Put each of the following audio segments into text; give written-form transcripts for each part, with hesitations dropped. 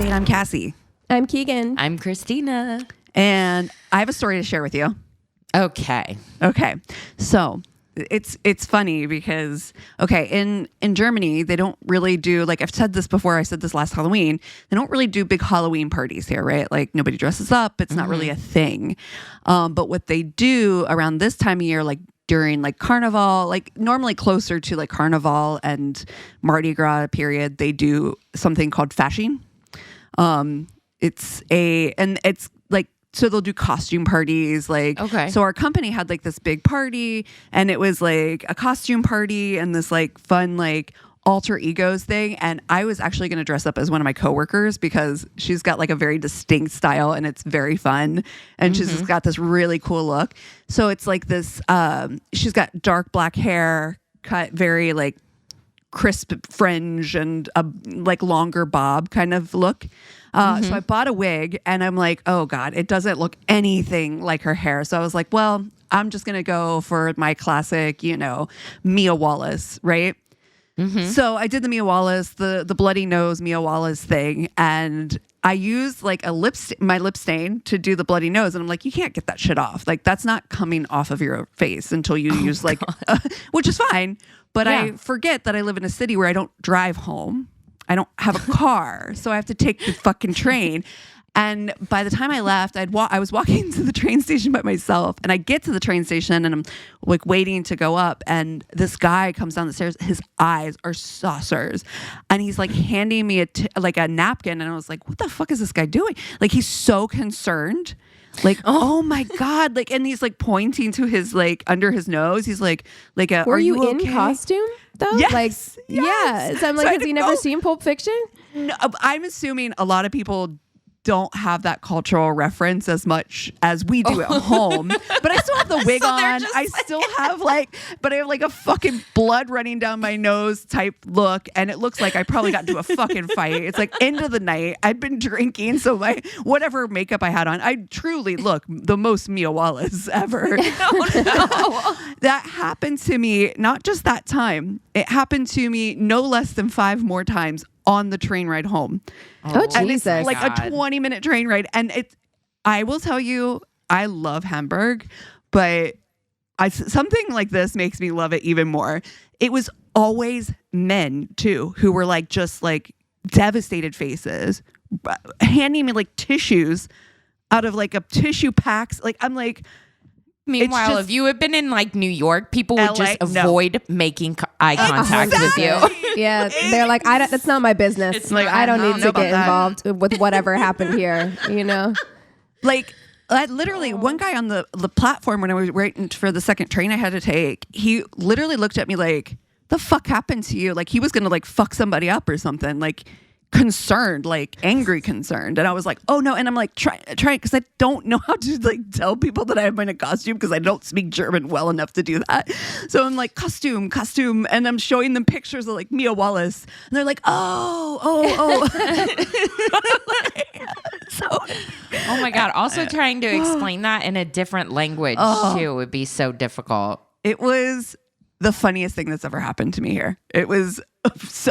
say it. I'm Cassie. I'm Keegan. I'm Christina. And I have a story to share with you. Okay. So it's funny because, in Germany, they don't really do, like I've said this before, I said this last Halloween, they don't really do big Halloween parties here, right? Like nobody dresses up. It's not really a thing. But what they do around this time of year, like during like Carnival, like normally closer to like Carnival and Mardi Gras period, they do something called Fasching. It's like, so they'll do costume parties. Like, so our company had like this big party and it was like a costume party and this like fun, like alter egos thing. And I was actually going to dress up as one of my coworkers because she's got like a very distinct style and it's very fun. And she's just got this really cool look. So it's like this, she's got dark black hair, cut very like crisp fringe and a like longer bob kind of look. So I bought a wig and I'm like, oh God, it doesn't look anything like her hair. So I was like, well, I'm just going to go for my classic, Mia Wallace, right? So I did the Mia Wallace, the bloody nose Mia Wallace thing. And I used like my lip stain to do the bloody nose. And I'm like, you can't get that shit off. Like that's not coming off of your face until you use like, which is fine. But I forget that I live in a city where I don't drive home. I don't have a car, so I have to take the fucking train. And by the time I left, I was walking to the train station by myself, and I get to the train station, and I'm like waiting to go up, and this guy comes down the stairs. His eyes are saucers, and he's like handing me a napkin, and I was like, "What the fuck is this guy doing?" Like he's so concerned. Like, oh my God. Like, and he's like pointing to his like under his nose. He's like, were you in okay? costume though? Yes. Like, yes. yeah. So I'm like, has he never seen Pulp Fiction? No, I'm assuming a lot of people don't have that cultural reference as much as we do at home. But I still have the wig on. I still have but I have like a fucking blood running down my nose type look. And it looks like I probably got into a fucking fight. It's like end of the night. I'd been drinking. So my whatever makeup I had on, I truly look the most Mia Wallace ever. That happened to me, not just that time. It happened to me no less than 5 more times on the train ride home. Oh, Jesus. And it's like a 20-minute train ride. And I will tell you, I love Hamburg, but something like this makes me love it even more. It was always men too, who were like, just like devastated faces, handing me like tissues out of like a tissue packs. Like, I'm like, meanwhile, if you had been in like New York, people would just avoid making eye contact with you. Yeah, they're like, that's not my business. It's like I don't need to get involved with whatever happened here. Like I literally, one guy on the platform when I was waiting for the second train I had to take, he literally looked at me like, "The fuck happened to you?" Like he was gonna like fuck somebody up or something. Like concerned, like angry concerned. And I was like, oh no. And I'm like, try because I don't know how to like tell people that I'm in a costume because I don't speak German well enough to do that. So I'm like, costume. And I'm showing them pictures of like Mia Wallace. And they're like, oh. Oh my God. Also trying to explain that in a different language too would be so difficult. It was the funniest thing that's ever happened to me here. It was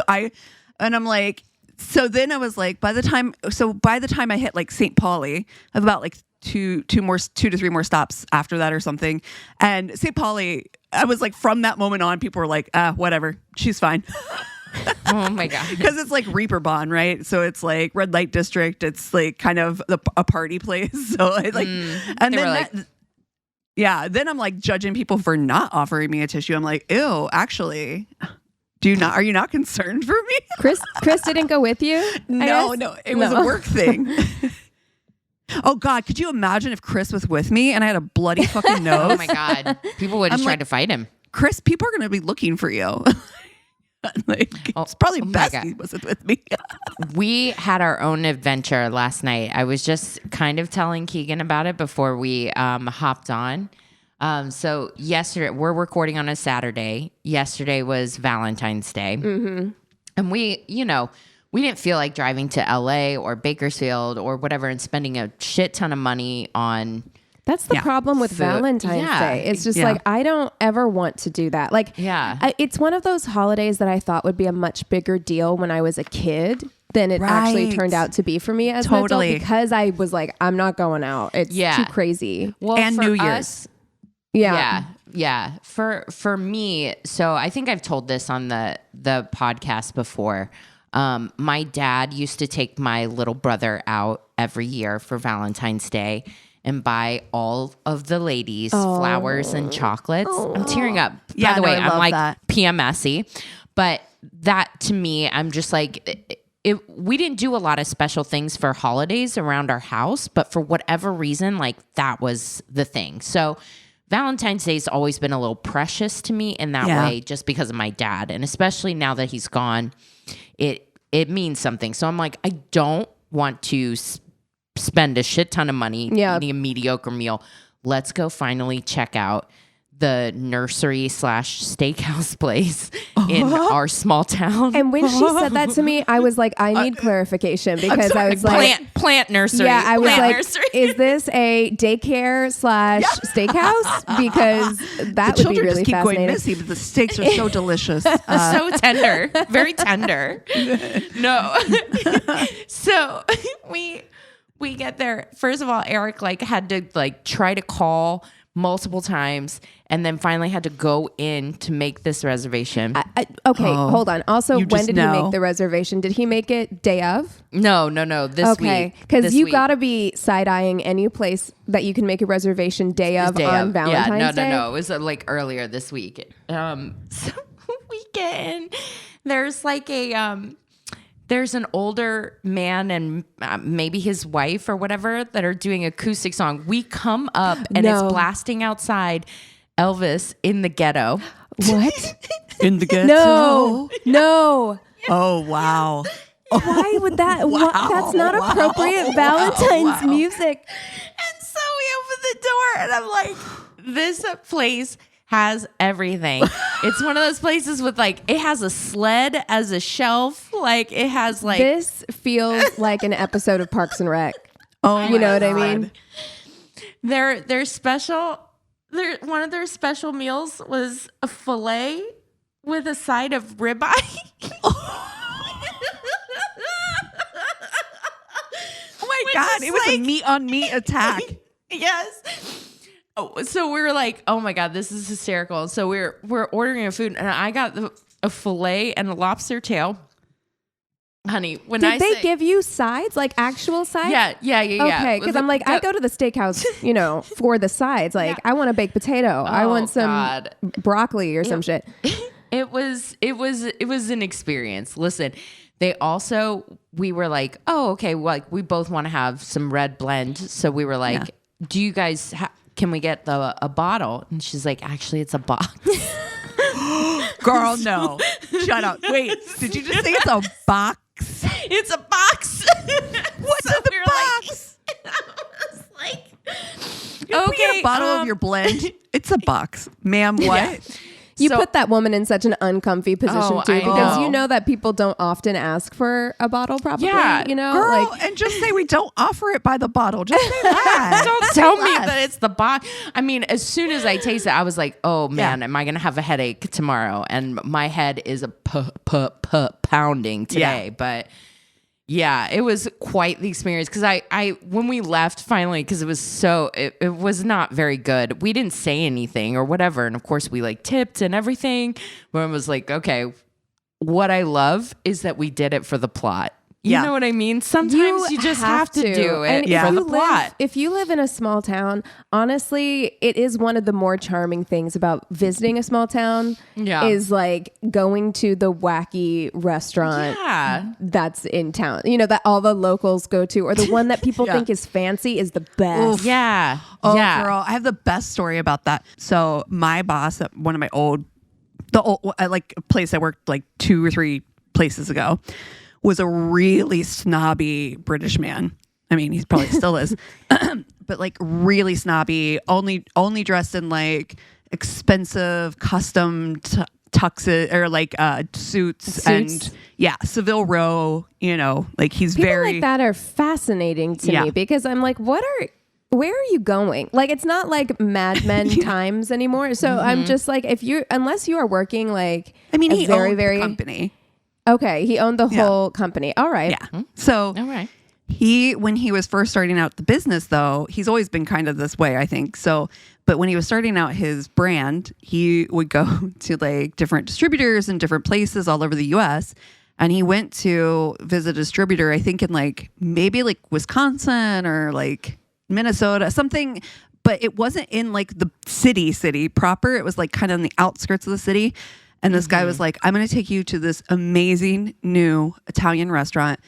I'm like, so then I was like, by the time I hit like St. Pauli, I have about like 2 to 3 more stops after that or something. And St. Pauli, I was like, from that moment on, people were like, whatever, she's fine. Oh my God. Because it's like Reeperbahn, right? So it's like red light district. It's like kind of a party place. So I like, and then then I'm like judging people for not offering me a tissue. I'm like, ew, actually. Are you not concerned for me? Chris didn't go with you? No, it was a work thing. Oh God, could you imagine if Chris was with me and I had a bloody fucking nose? Oh my God. People would have tried to fight him. Chris, people are going to be looking for you. It's probably best he wasn't with me. We had our own adventure last night. I was just kind of telling Keegan about it before we hopped on. So yesterday, we're recording on a Saturday. Yesterday was Valentine's Day. Mm-hmm. And we didn't feel like driving to LA or Bakersfield or whatever and spending a shit ton of money on. That's the problem with Valentine's Day. It's just like, I don't ever want to do that. Like, it's one of those holidays that I thought would be a much bigger deal when I was a kid than it actually turned out to be for me as an adult, because I was like, I'm not going out. It's too crazy. Well, and for New us, Year's. Yeah. For me, so I think I've told this on the podcast before. My dad used to take my little brother out every year for Valentine's Day and buy all of the ladies flowers and chocolates. I'm tearing up. By the way, I'm like PMSy. But that to me, I'm just like, we didn't do a lot of special things for holidays around our house, but for whatever reason, like that was the thing. So Valentine's Day has always been a little precious to me in that way, just because of my dad. And especially now that he's gone, it means something. So I'm like, I don't want to spend a shit ton of money eating a mediocre meal. Let's go finally check out the nursery / steakhouse place in our small town. And when she said that to me, I was like, I need clarification, because I was like, plant nursery. Yeah, I was like, nursery. Is this a daycare / steakhouse? Because that would be really keep fascinating. Going messy, but the steaks are so delicious, so tender, very tender. No, so we get there. First of all, Eric had to try to call multiple times, and then finally had to go in to make this reservation. Hold on. Also, when did he make the reservation? Did he make it day of? No. This week. Okay, because you got to be side-eyeing any place that you can make a reservation day of on Valentine's Day. No. It was earlier this week. So we get in. There's there's an older man and maybe his wife or whatever that are doing acoustic song. We come up and it's blasting outside Elvis in the Ghetto. What? In the Ghetto? No. Oh, wow. Why would that? Wow. That's not appropriate Valentine's music. And so we open the door and I'm like, this place has everything. It's one of those places with it has a sled as a shelf. It has this feels like an episode of Parks and Rec. Oh, you know what I mean? Their special. One of their special meals was a filet with a side of ribeye. Oh my God! It was a meat on meat attack. Yes. Oh, so we were like, oh my God, this is hysterical. So we're ordering a food, and I got a filet and a lobster tail. Honey, did they give you sides, actual sides? Yeah. Okay, because I'm I go to the steakhouse, for the sides. I want a baked potato. I want some broccoli or some shit. It was an experience. Listen, we were like, oh, okay, we both want to have some red blend. So we were like, do you guys can we get a bottle? And she's like, actually, it's a box. Girl, no. Shut up. Wait, did you just say it's a box? It's a box. What's in the box? I was like, okay, get a bottle of your blend. It's a box. Ma'am, what? Yeah. You put that woman in such an uncomfy position too, because you know that people don't often ask for a bottle, probably. Yeah, girl, and just say we don't offer it by the bottle. Just say that. Don't tell me that it's the box. I mean, as soon as I taste it, I was like, "Oh man, am I gonna have a headache tomorrow?" And my head is pounding today, but. Yeah, it was quite the experience because I when we left finally, because it was not very good. We didn't say anything or whatever, and of course we tipped and everything. But I was like, okay, what I love is that we did it for the plot. You know what I mean? Sometimes you just have to do it for the plot. If you live in a small town, honestly, it is one of the more charming things about visiting a small town is going to the wacky restaurant that's in town. That all the locals go to, or the one that people think is fancy is the best. Oof. Yeah. Oh, girl, I have the best story about that. So my boss at one of my place I worked 2 or 3 places ago was a really snobby British man. I mean, he probably still is, but really snobby, only dressed in expensive custom tuxes or suits and Savile Row, he's people very like that are fascinating to me because I'm like, where are you going? It's not Mad Men times anymore. So I'm just unless you are working he owned the company. Okay, he owned the whole company. All right. Yeah. So all right. When he was first starting out the business, though, he's always been kind of this way, I think. So, but when he was starting out his brand, he would go to like different distributors in different places all over the US. And he went to visit a distributor, I think in like maybe like Wisconsin or like Minnesota, something, but it wasn't in like the city proper. It was like kind of on the outskirts of the city. And this guy was like, I'm going to take you to this amazing new Italian restaurant.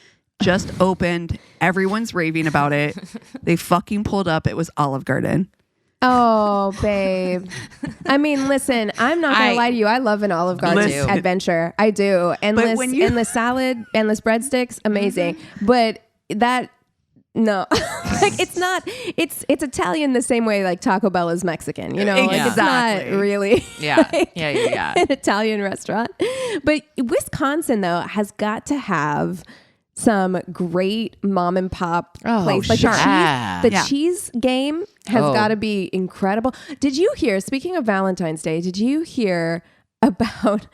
Just opened. Everyone's raving about it. They fucking pulled up. It was Olive Garden. Oh, babe. I mean, listen, I'm not going to lie to you. I love an Olive Garden adventure. I do. Endless salad, endless breadsticks, amazing. But that, no. Like, it's not, it's Italian the same way like Taco Bell is Mexican, you know? Like, it's not really an Italian restaurant. But Wisconsin, though, has got to have some great mom and pop place. Like the cheese game has got to be incredible. Did you hear, speaking of Valentine's Day, did you hear about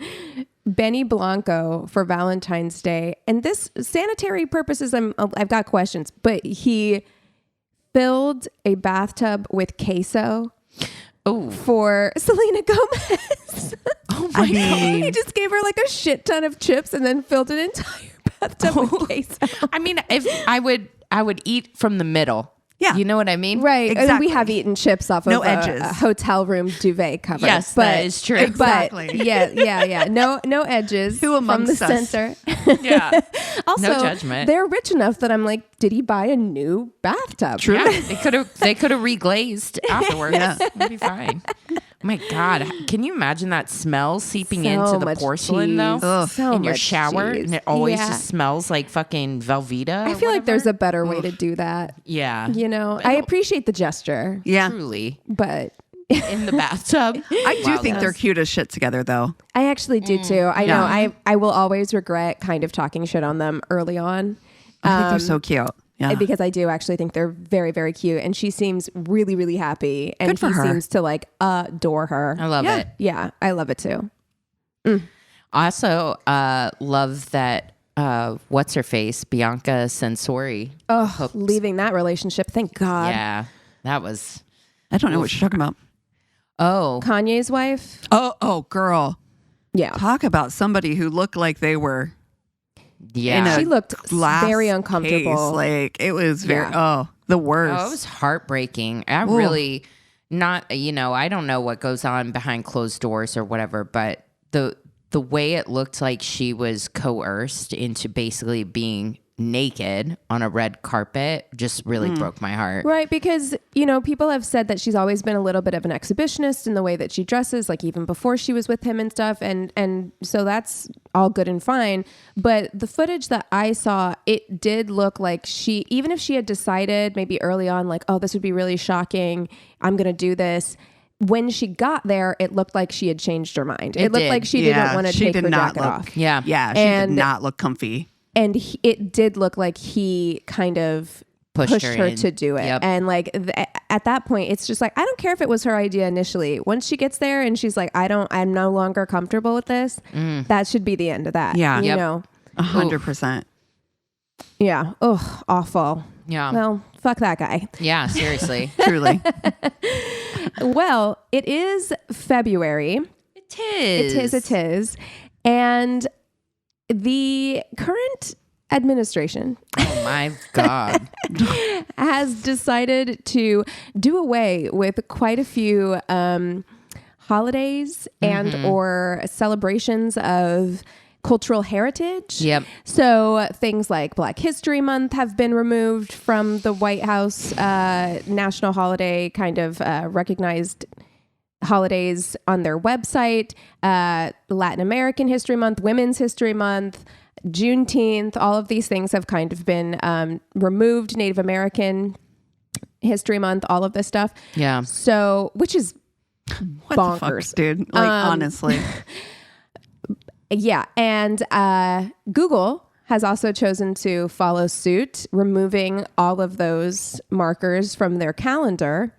Benny Blanco for Valentine's Day? And this, sanitary purposes, I've got questions, but he filled a bathtub with queso for Selena Gomez. Oh my God. He just gave her like a shit ton of chips and then filled an entire bathtub with queso. I mean, if I would eat from the middle. Yeah. You know what I mean? Right. Exactly. And we have eaten chips off of a hotel room duvet cover. Yes, that is true. Exactly. But yeah. No edges. Who amongst from the us? Center. Yeah. Also, no judgment. They're rich enough that I'm like, did he buy a new bathtub? True. Yeah, they could have reglazed afterwards. It'd be fine. Oh my God. Can you imagine that smell seeping into the porcelain though? In your shower? And it always just smells like fucking Velveeta. I feel like there's a better way to do that. Yeah. You know, I appreciate the gesture. Yeah. Truly. But in the bathtub. I do think they're cute as shit together though. I actually do too. I know I will always regret kind of talking shit on them early on. I think they're so cute. Yeah. Because I do actually think they're very, very cute. And she seems really, really happy. And he seems to like adore her. I love it. Yeah, I love it too. Also, love that what's her face? Bianca Sensori. Leaving that relationship. Thank God. Yeah. That was. I don't know what you're talking about. Oh. Kanye's wife. Oh, girl. Yeah. Talk about somebody who looked like they were. Yeah. She looked very uncomfortable. Case. Like it was very, the worst. Oh, it was heartbreaking. I really not, I don't know what goes on behind closed doors or whatever, but the way it looked like she was coerced into basically being naked on a red carpet just really broke my heart. Right, because people have said that she's always been a little bit of an exhibitionist in the way that she dresses, like even before she was with him and stuff, and so that's all good and fine. But the footage that I saw, it did look like she, even if she had decided maybe early on, like, oh, this would be really shocking, I'm gonna do this. When she got there, it looked like she had changed her mind. It looked like she didn't want to take her jacket off. Yeah, she did not look comfy. And it did look like he kind of pushed her to do it. Yep. And like at that point, it's just like, I don't care if it was her idea initially. Once she gets there and she's like, I'm no longer comfortable with this. That should be the end of that. Yeah. You know, 100%. Yeah. Oh, awful. Yeah. Well, fuck that guy. Yeah. Seriously. Truly. Well, it is February. It is. And the current administration, oh my God, has decided to do away with quite a few holidays and or celebrations of cultural heritage. Yep. So things like Black History Month have been removed from the White House national holiday kind of recognized holidays on their website. Latin American History Month, Women's History Month, Juneteenth, all of these things have kind of been removed. Native American History Month, all of this stuff. Yeah. So, which is what bonkers, the fuck, dude. Like, honestly. Yeah. And Google has also chosen to follow suit, removing all of those markers from their calendar.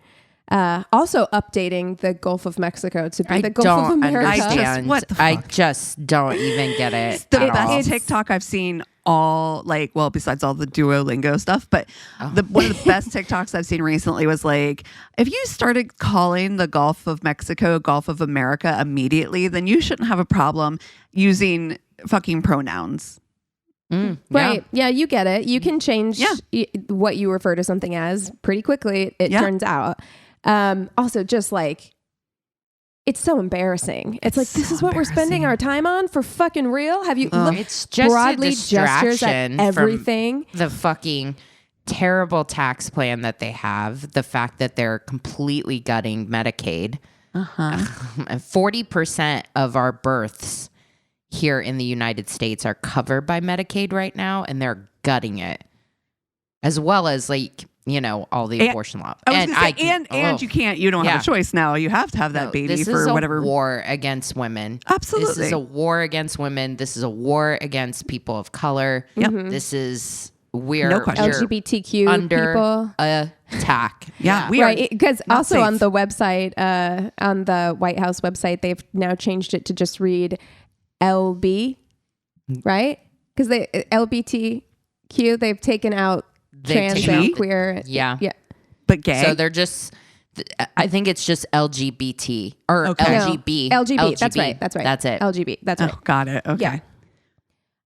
Also updating the Gulf of Mexico to be the Gulf of America. I just don't even get it. It's the best TikTok I've seen besides all the Duolingo stuff, but one of the best TikToks I've seen recently was like, if you started calling the Gulf of Mexico Gulf of America immediately, then you shouldn't have a problem using fucking pronouns. Right. Yeah, you get it. You can change what you refer to something as pretty quickly, it turns out. Also, just like, it's so embarrassing. It's like, this is what we're spending our time on for fucking real? Have you looked it's just broadly a gestures at everything? The fucking terrible tax plan that they have, the fact that they're completely gutting Medicaid. 40% of our births here in the United States are covered by Medicaid right now, and they're gutting it, as well as all the abortion law. And you don't have a choice now. You have to have that baby for whatever. This is a war against women. Absolutely. This is a war against women. This is a war against people of color. Yep. This is, we're LGBTQ under people attack. Yeah. We are. Because also safe. On the website, on the White House website, they've now changed it to just read LB, right? Because LBTQ, they've taken out trans and queer. Yeah. But gay. So they're just, I think it's just LGBT or LGB. No, LGBT. That's right. That's it. LGB. That's right. Oh, got it. Okay.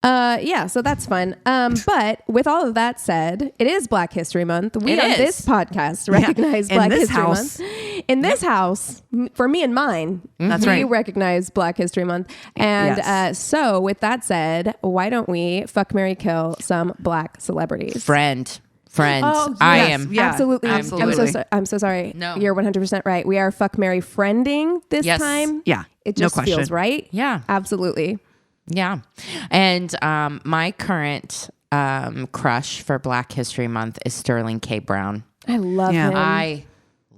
Yeah. So that's fun. But with all of that said, it is Black History Month. We on this podcast recognize Black History Month. In this house, for me and mine, we recognize Black History Month. And so with that said, why don't we fuck, marry, kill some Black celebrities? Friend. Oh, I yes, am. Yeah, absolutely. Absolutely. I'm so sorry. No. You're 100% right. We are fuck, marry, friending this time. Yeah. It just feels right. Yeah. Absolutely. Yeah. And my current crush for Black History Month is Sterling K. Brown. I love him. I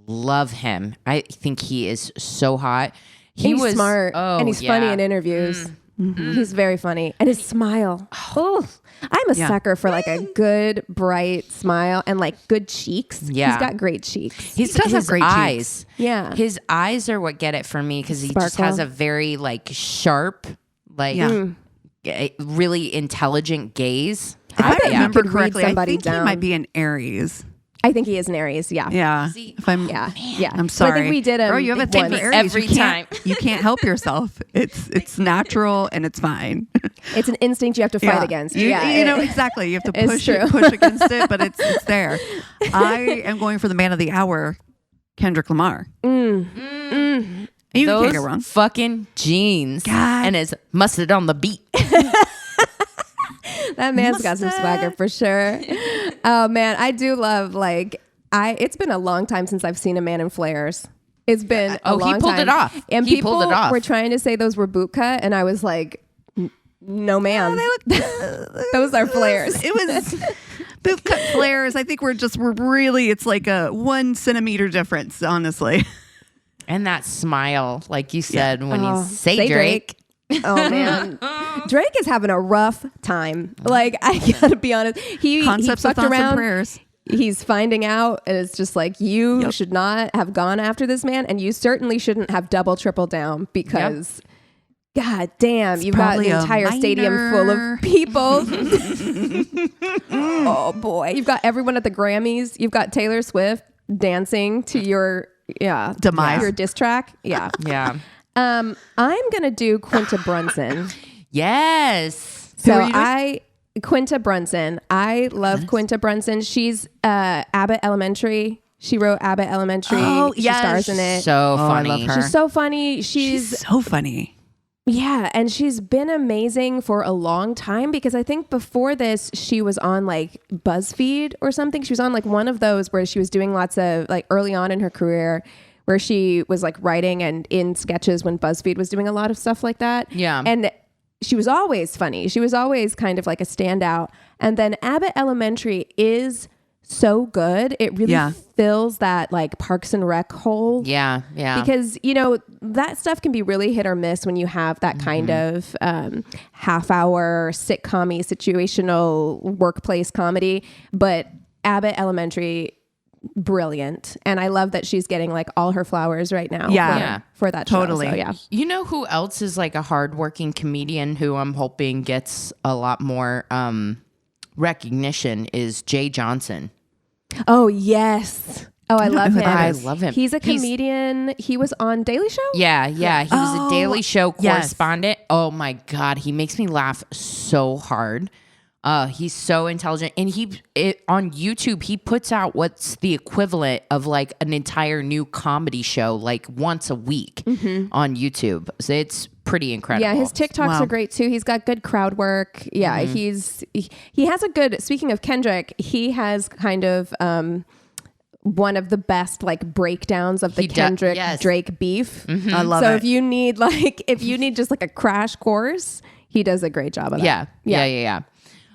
love him. I think he is so hot. He's smart and he's funny in interviews. He's very funny. And his smile. Oh, I'm a sucker for like a good, bright smile and like good cheeks. Yeah. He's got great cheeks. He does have great eyes. Cheeks. Yeah. His eyes are what get it for me because he just has a very like sharp, like really intelligent gaze. If I remember correctly, I think he might be an Aries. I think he is an Aries. Yeah. Yeah. If I'm, I'm sorry. I think we did Girl, you have a thing for Aries every time. You can't help yourself. It's natural and it's fine. It's an instinct you have to fight against. You know exactly. You have to push against it, but it's there. I am going for the man of the hour, Kendrick Lamar. You can't go wrong. Fucking jeans and his mustard on the beat. That man's got some swagger for sure. Oh man, I do love it's been a long time since I've seen a man in flares. It's been a long time. He pulled it off. And he people pulled it off. were trying to say those were boot cut, and I was like, no, they look. Those are flares. It was boot cut flares. I think we're really. It's like a 1 centimeter difference, honestly. And that smile, like you said, when you say Drake. Oh man, Drake is having a rough time. Like I gotta be honest, he fucked around. Prayers. He's finding out, and it's just like you should not have gone after this man, and you certainly shouldn't have double triple down because, god damn, you've got an entire stadium full of people. Oh boy, you've got everyone at the Grammys. You've got Taylor Swift dancing to your demise, your diss track. Yeah. I'm gonna do Quinta Brunson. Yes. So Quinta Brunson. I love Quinta Brunson. She's Abbott Elementary. She wrote Abbott Elementary. Oh, she stars in it. So funny. I love her. She's so funny. She's so funny. Yeah, and she's been amazing for a long time because I think before this she was on like BuzzFeed or something. She was on like one of those where she was doing lots of like early on in her career, where she was like writing and in sketches when BuzzFeed was doing a lot of stuff like that. Yeah. And she was always funny. She was always kind of like a standout. And then Abbott Elementary is so good. It really fills that like Parks and Rec hole. Yeah. Because, that stuff can be really hit or miss when you have that kind of half-hour sitcom-y situational workplace comedy. But Abbott Elementary brilliant. And I love that she's getting like all her flowers right now for that totally. show. So, yeah. You know who else is like a hardworking comedian who I'm hoping gets a lot more recognition is Jay Johnson. Oh, yes. Oh, I love him. I love him. He's a comedian. He was on Daily Show? Yeah. He was a Daily Show correspondent. Yes. Oh my God. He makes me laugh so hard. He's so intelligent. And on YouTube, he puts out what's the equivalent of like an entire new comedy show, like once a week on YouTube. So it's pretty incredible. Yeah, his TikToks are great too. He's got good crowd work. Yeah, he has a good, speaking of Kendrick, he has kind of one of the best like breakdowns of the Kendrick Drake beef. I love it. So if you need just like a crash course, he does a great job of that. Yeah.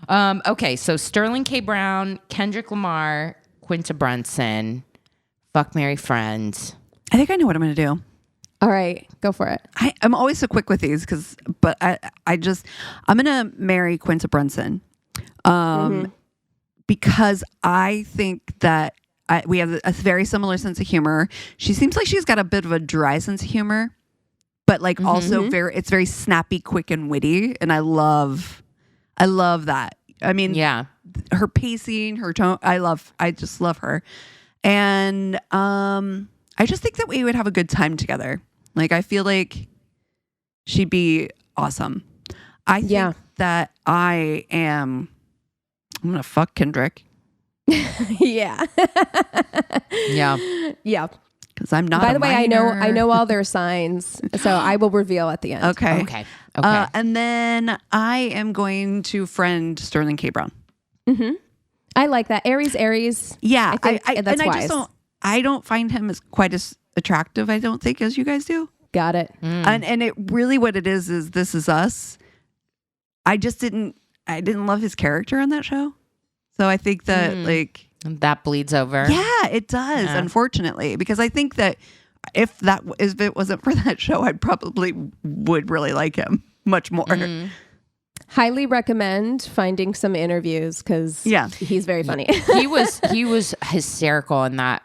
Okay, so Sterling K. Brown, Kendrick Lamar, Quinta Brunson, fuck, marry, friends. I think I know what I'm going to do. All right, go for it. I'm always so quick with these but I'm going to marry Quinta Brunson because I think that we have a very similar sense of humor. She seems like she's got a bit of a dry sense of humor, but like also it's very snappy, quick, and witty. And I love that. I mean, her pacing, her tone, I just love her. And I just think that we would have a good time together. Like, I feel like she'd be awesome. I think that I'm going to fuck Kendrick. Yeah. Yeah. Because I'm not. By the way, I know all their signs, so I will reveal at the end. Okay. And then I am going to friend Sterling K. Brown. I like that. Aries. Yeah, that's wise. I don't find him as quite as attractive, I don't think, as you guys do. Got it. And it really what it is This Is Us. I didn't love his character on that show. So I think that that bleeds over. Yeah, it does, unfortunately, because I think that if it wasn't for that show, I probably would really like him much more. Highly recommend finding some interviews because he's very funny. he was hysterical in that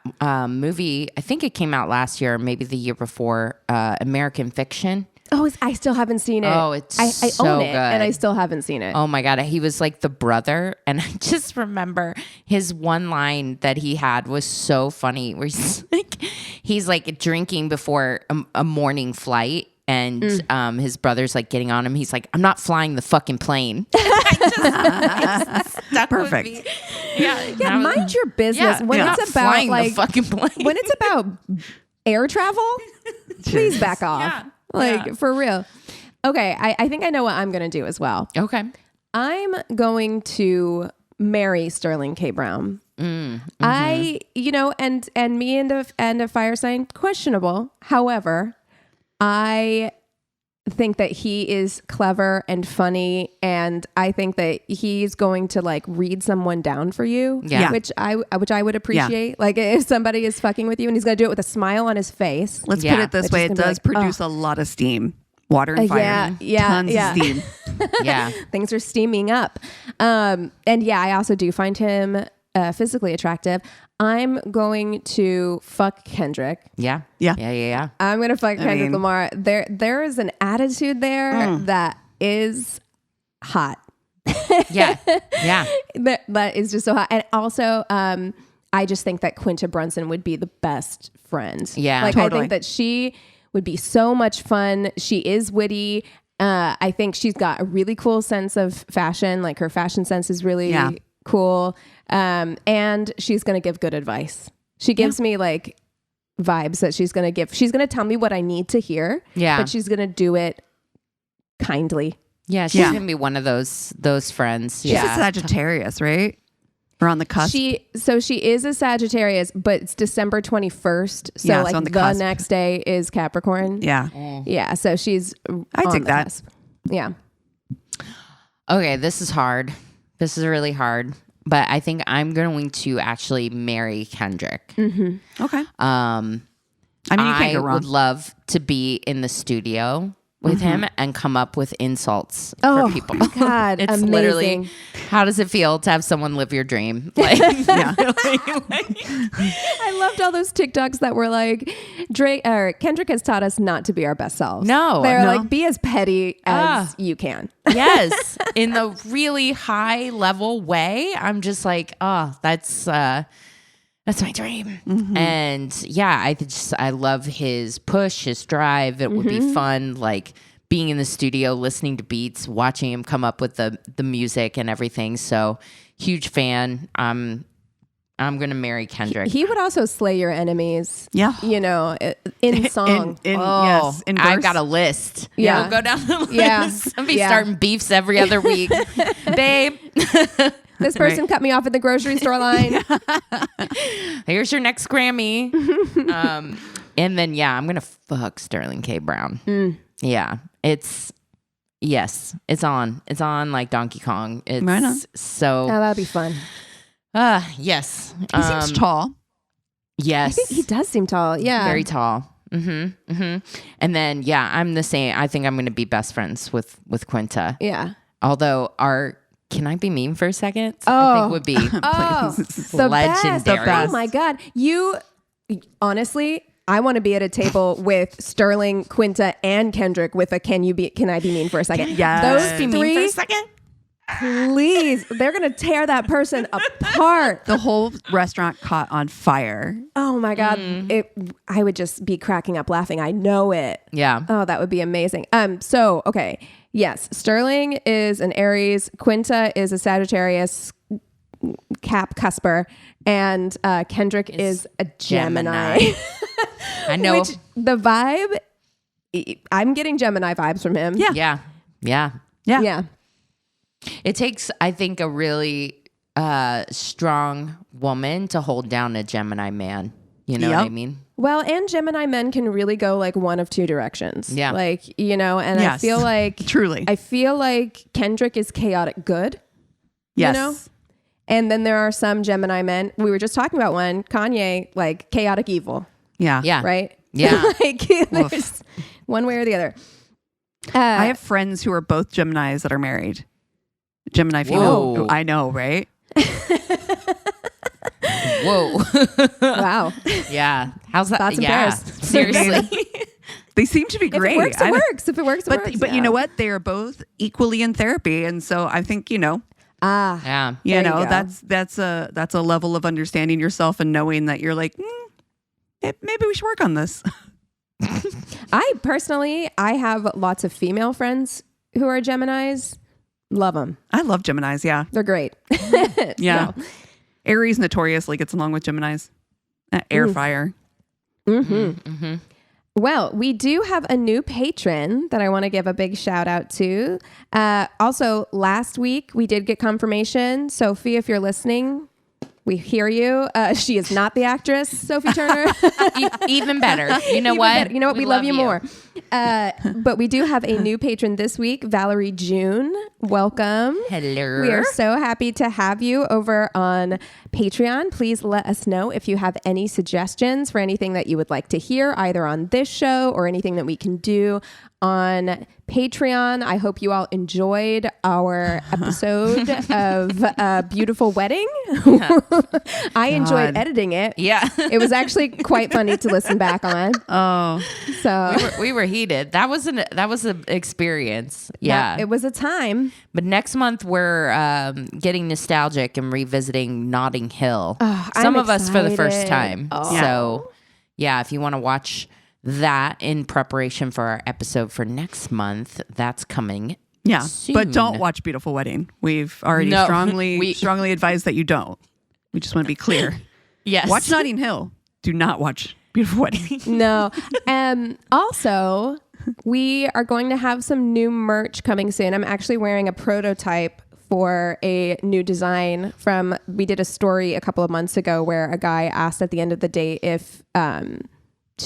movie. I think it came out last year, maybe the year before. American Fiction. Oh, I still haven't seen it. Oh, it's I so own it, good. and I still haven't seen it. Oh my God. He was like the brother. And I just remember his one line that he had was so funny where he's like drinking before a morning flight. And his brother's like getting on him. He's like, I'm not flying the fucking plane. Perfect. Yeah, mind your business. When it's about like the fucking plane. When it's about air travel, please back off. For real. Okay, I think I know what I'm going to do as well. Okay. I'm going to marry Sterling K. Brown. I, and me and a fire sign, questionable. However, I think that he is clever and funny, and I think that he's going to like read someone down for you, which I would appreciate. Yeah. Like if somebody is fucking with you and he's going to do it with a smile on his face. Let's put it this way: it does produce a lot of steam, water and fire, tons of steam. Things are steaming up, and I also do find him physically attractive. I'm going to fuck Kendrick. Yeah. I'm going to fuck Kendrick Lamar. There is an attitude there that is hot. That is just so hot. And also, I just think that Quinta Brunson would be the best friend. Yeah, totally. I think that she would be so much fun. She is witty. I think she's got a really cool sense of fashion. Like her fashion sense is really cool. And she's going to give good advice. She gives me like vibes that she's going to tell me what I need to hear. Yeah. But she's going to do it kindly. Yeah. She's going to be one of those friends. She's a Sagittarius, right? Or on the cusp. She is a Sagittarius, but it's December 21st. So like the next day is Capricorn. Yeah. Yeah. So she's I take that. Cusp. Yeah. Okay. This is hard. This is really hard, but I think I'm going to actually marry Kendrick. Okay. I mean, you can't go wrong. Would love to be in the studio with him and come up with insults for people. God, it's amazing. Literally, how does it feel to have someone live your dream? Like, I loved all those TikToks that were like, Kendrick has taught us not to be our best selves. They're like, be as petty as you can. Yes, in the really high level way. I'm just like, that's my dream. And yeah, I love his push, his drive. It would be fun, like being in the studio, listening to beats, watching him come up with the music and everything. So huge fan. I'm going to marry Kendrick. He would also slay your enemies. Yeah. You know, in song. Yes, in verse. I got a list. Yeah. We'll go down the list. Yeah. I'll be starting beefs every other week. Babe. This person cut me off at the grocery store line. Here's your next Grammy. And then, I'm going to fuck Sterling K. Brown. Yeah. It's on. It's on like Donkey Kong. It's right on. So. Oh, that'd be fun. Yes. He seems tall. Yes. I think he does seem tall. Yeah. Very tall. And then, I'm the same. I think I'm going to be best friends with Quinta. Yeah. Although can I be mean for a second? I think would be the legendary. Best. Oh my God. Honestly, I want to be at a table with Sterling, Quinta, and Kendrick with a can I be mean for a second? Yes. Those be three, mean for a second? Please. They're going to tear that person apart. The whole restaurant caught on fire. Oh my God. I would just be cracking up laughing. I know it. Yeah. Oh, that would be amazing. So, okay. Yes. Sterling is an Aries. Quinta is a Sagittarius Cap Cusper. And Kendrick is a Gemini. I know. Which the vibe, I'm getting Gemini vibes from him. Yeah. It takes, I think, a really strong woman to hold down a Gemini man. You know what I mean? Well, and Gemini men can really go like one of two directions. Yeah. Like, you know, and I feel like... Truly. I feel like Kendrick is chaotic good. Yes. You know? And then there are some Gemini men. We were just talking about one, Kanye, like chaotic evil. Yeah. Yeah. Right? Yeah. Like there's one way or the other. I have friends who are both Geminis that are married. Gemini female. Whoa. I know, right? Whoa. Wow. Yeah. How's that? Thoughts and prayers. Seriously. They seem to be great. If it works, it works. If it works, it works. But you know what? They are both equally in therapy. And so I think, Yeah. that's a level of understanding yourself and knowing that you're like, maybe we should work on this. I have lots of female friends who are Geminis. Love them. I love Geminis. Yeah. They're great. Yeah. No. Aries notoriously gets along with Geminis. Air fire. Well, we do have a new patron that I want to give a big shout out to. Also, last week we did get confirmation. Sophie, if you're listening, we hear you. She is not the actress, Sophie Turner. Even better. You know what? Better. You know what? We love you more. But we do have a new patron this week, Valerie June. Welcome. Hello. We are so happy to have you over on Patreon. Please let us know if you have any suggestions for anything that you would like to hear, either on this show or anything that we can do on Patreon. I hope you all enjoyed our episode of Beautiful Wedding. I enjoyed editing it. Yeah. It was actually quite funny to listen back on. Oh, so we were heated. That was an experience. Yeah. It was a time. But next month we're getting nostalgic and revisiting Notting Hill. Oh, Some I'm of us for the first excited. time. Oh. So yeah, if you want to watch that in preparation for our episode for next month, that's coming. Yeah, soon. but don't watch Beautiful Wedding. We've already strongly advised that you don't. We just want to be clear. Yes. Watch Notting Hill. Do not watch Beautiful Wedding. No. Also, we are going to have some new merch coming soon. I'm actually wearing a prototype for a new design we did a story a couple of months ago where a guy asked at the end of the day if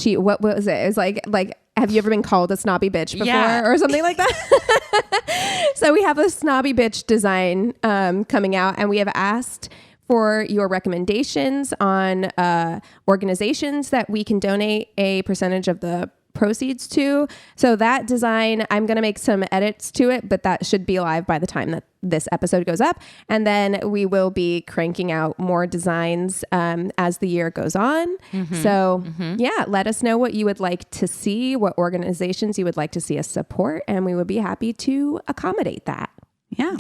what was it? It was like, have you ever been called a snobby bitch before or something like that? So we have a snobby bitch design coming out, and we have asked for your recommendations on organizations that we can donate a percentage of the proceeds to. So that design, I'm going to make some edits to it, but that should be live by the time that this episode goes up. And then we will be cranking out more designs as the year goes on. So yeah, let us know what you would like to see, what organizations you would like to see us support, and we would be happy to accommodate that. Yeah.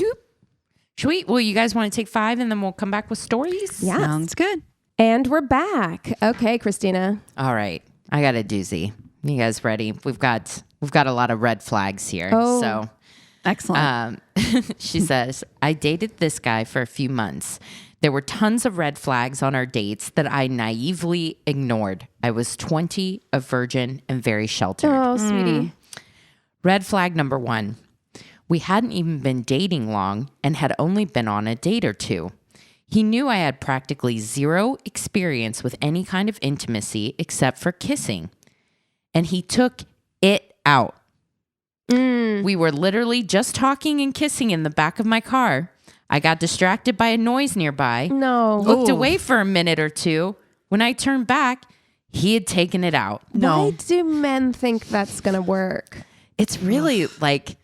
Sweet. Well, you guys want to take 5 and then we'll come back with stories? Yeah. Sounds good. And we're back. Okay, Christina. All right. I got a doozy. You guys ready? We've got a lot of red flags here. Oh. So Excellent. she says, I dated this guy for a few months. There were tons of red flags on our dates that I naively ignored. I was 20, a virgin, and very sheltered. Oh, sweetie. Red flag number 1. We hadn't even been dating long and had only been on a date or 2. He knew I had practically 0 experience with any kind of intimacy except for kissing. And he took it out. We were literally just talking and kissing in the back of my car. I got distracted by a noise nearby. No. Looked away for a minute or 2. When I turned back, he had taken it out. Why do men think that's going to work? It's really like...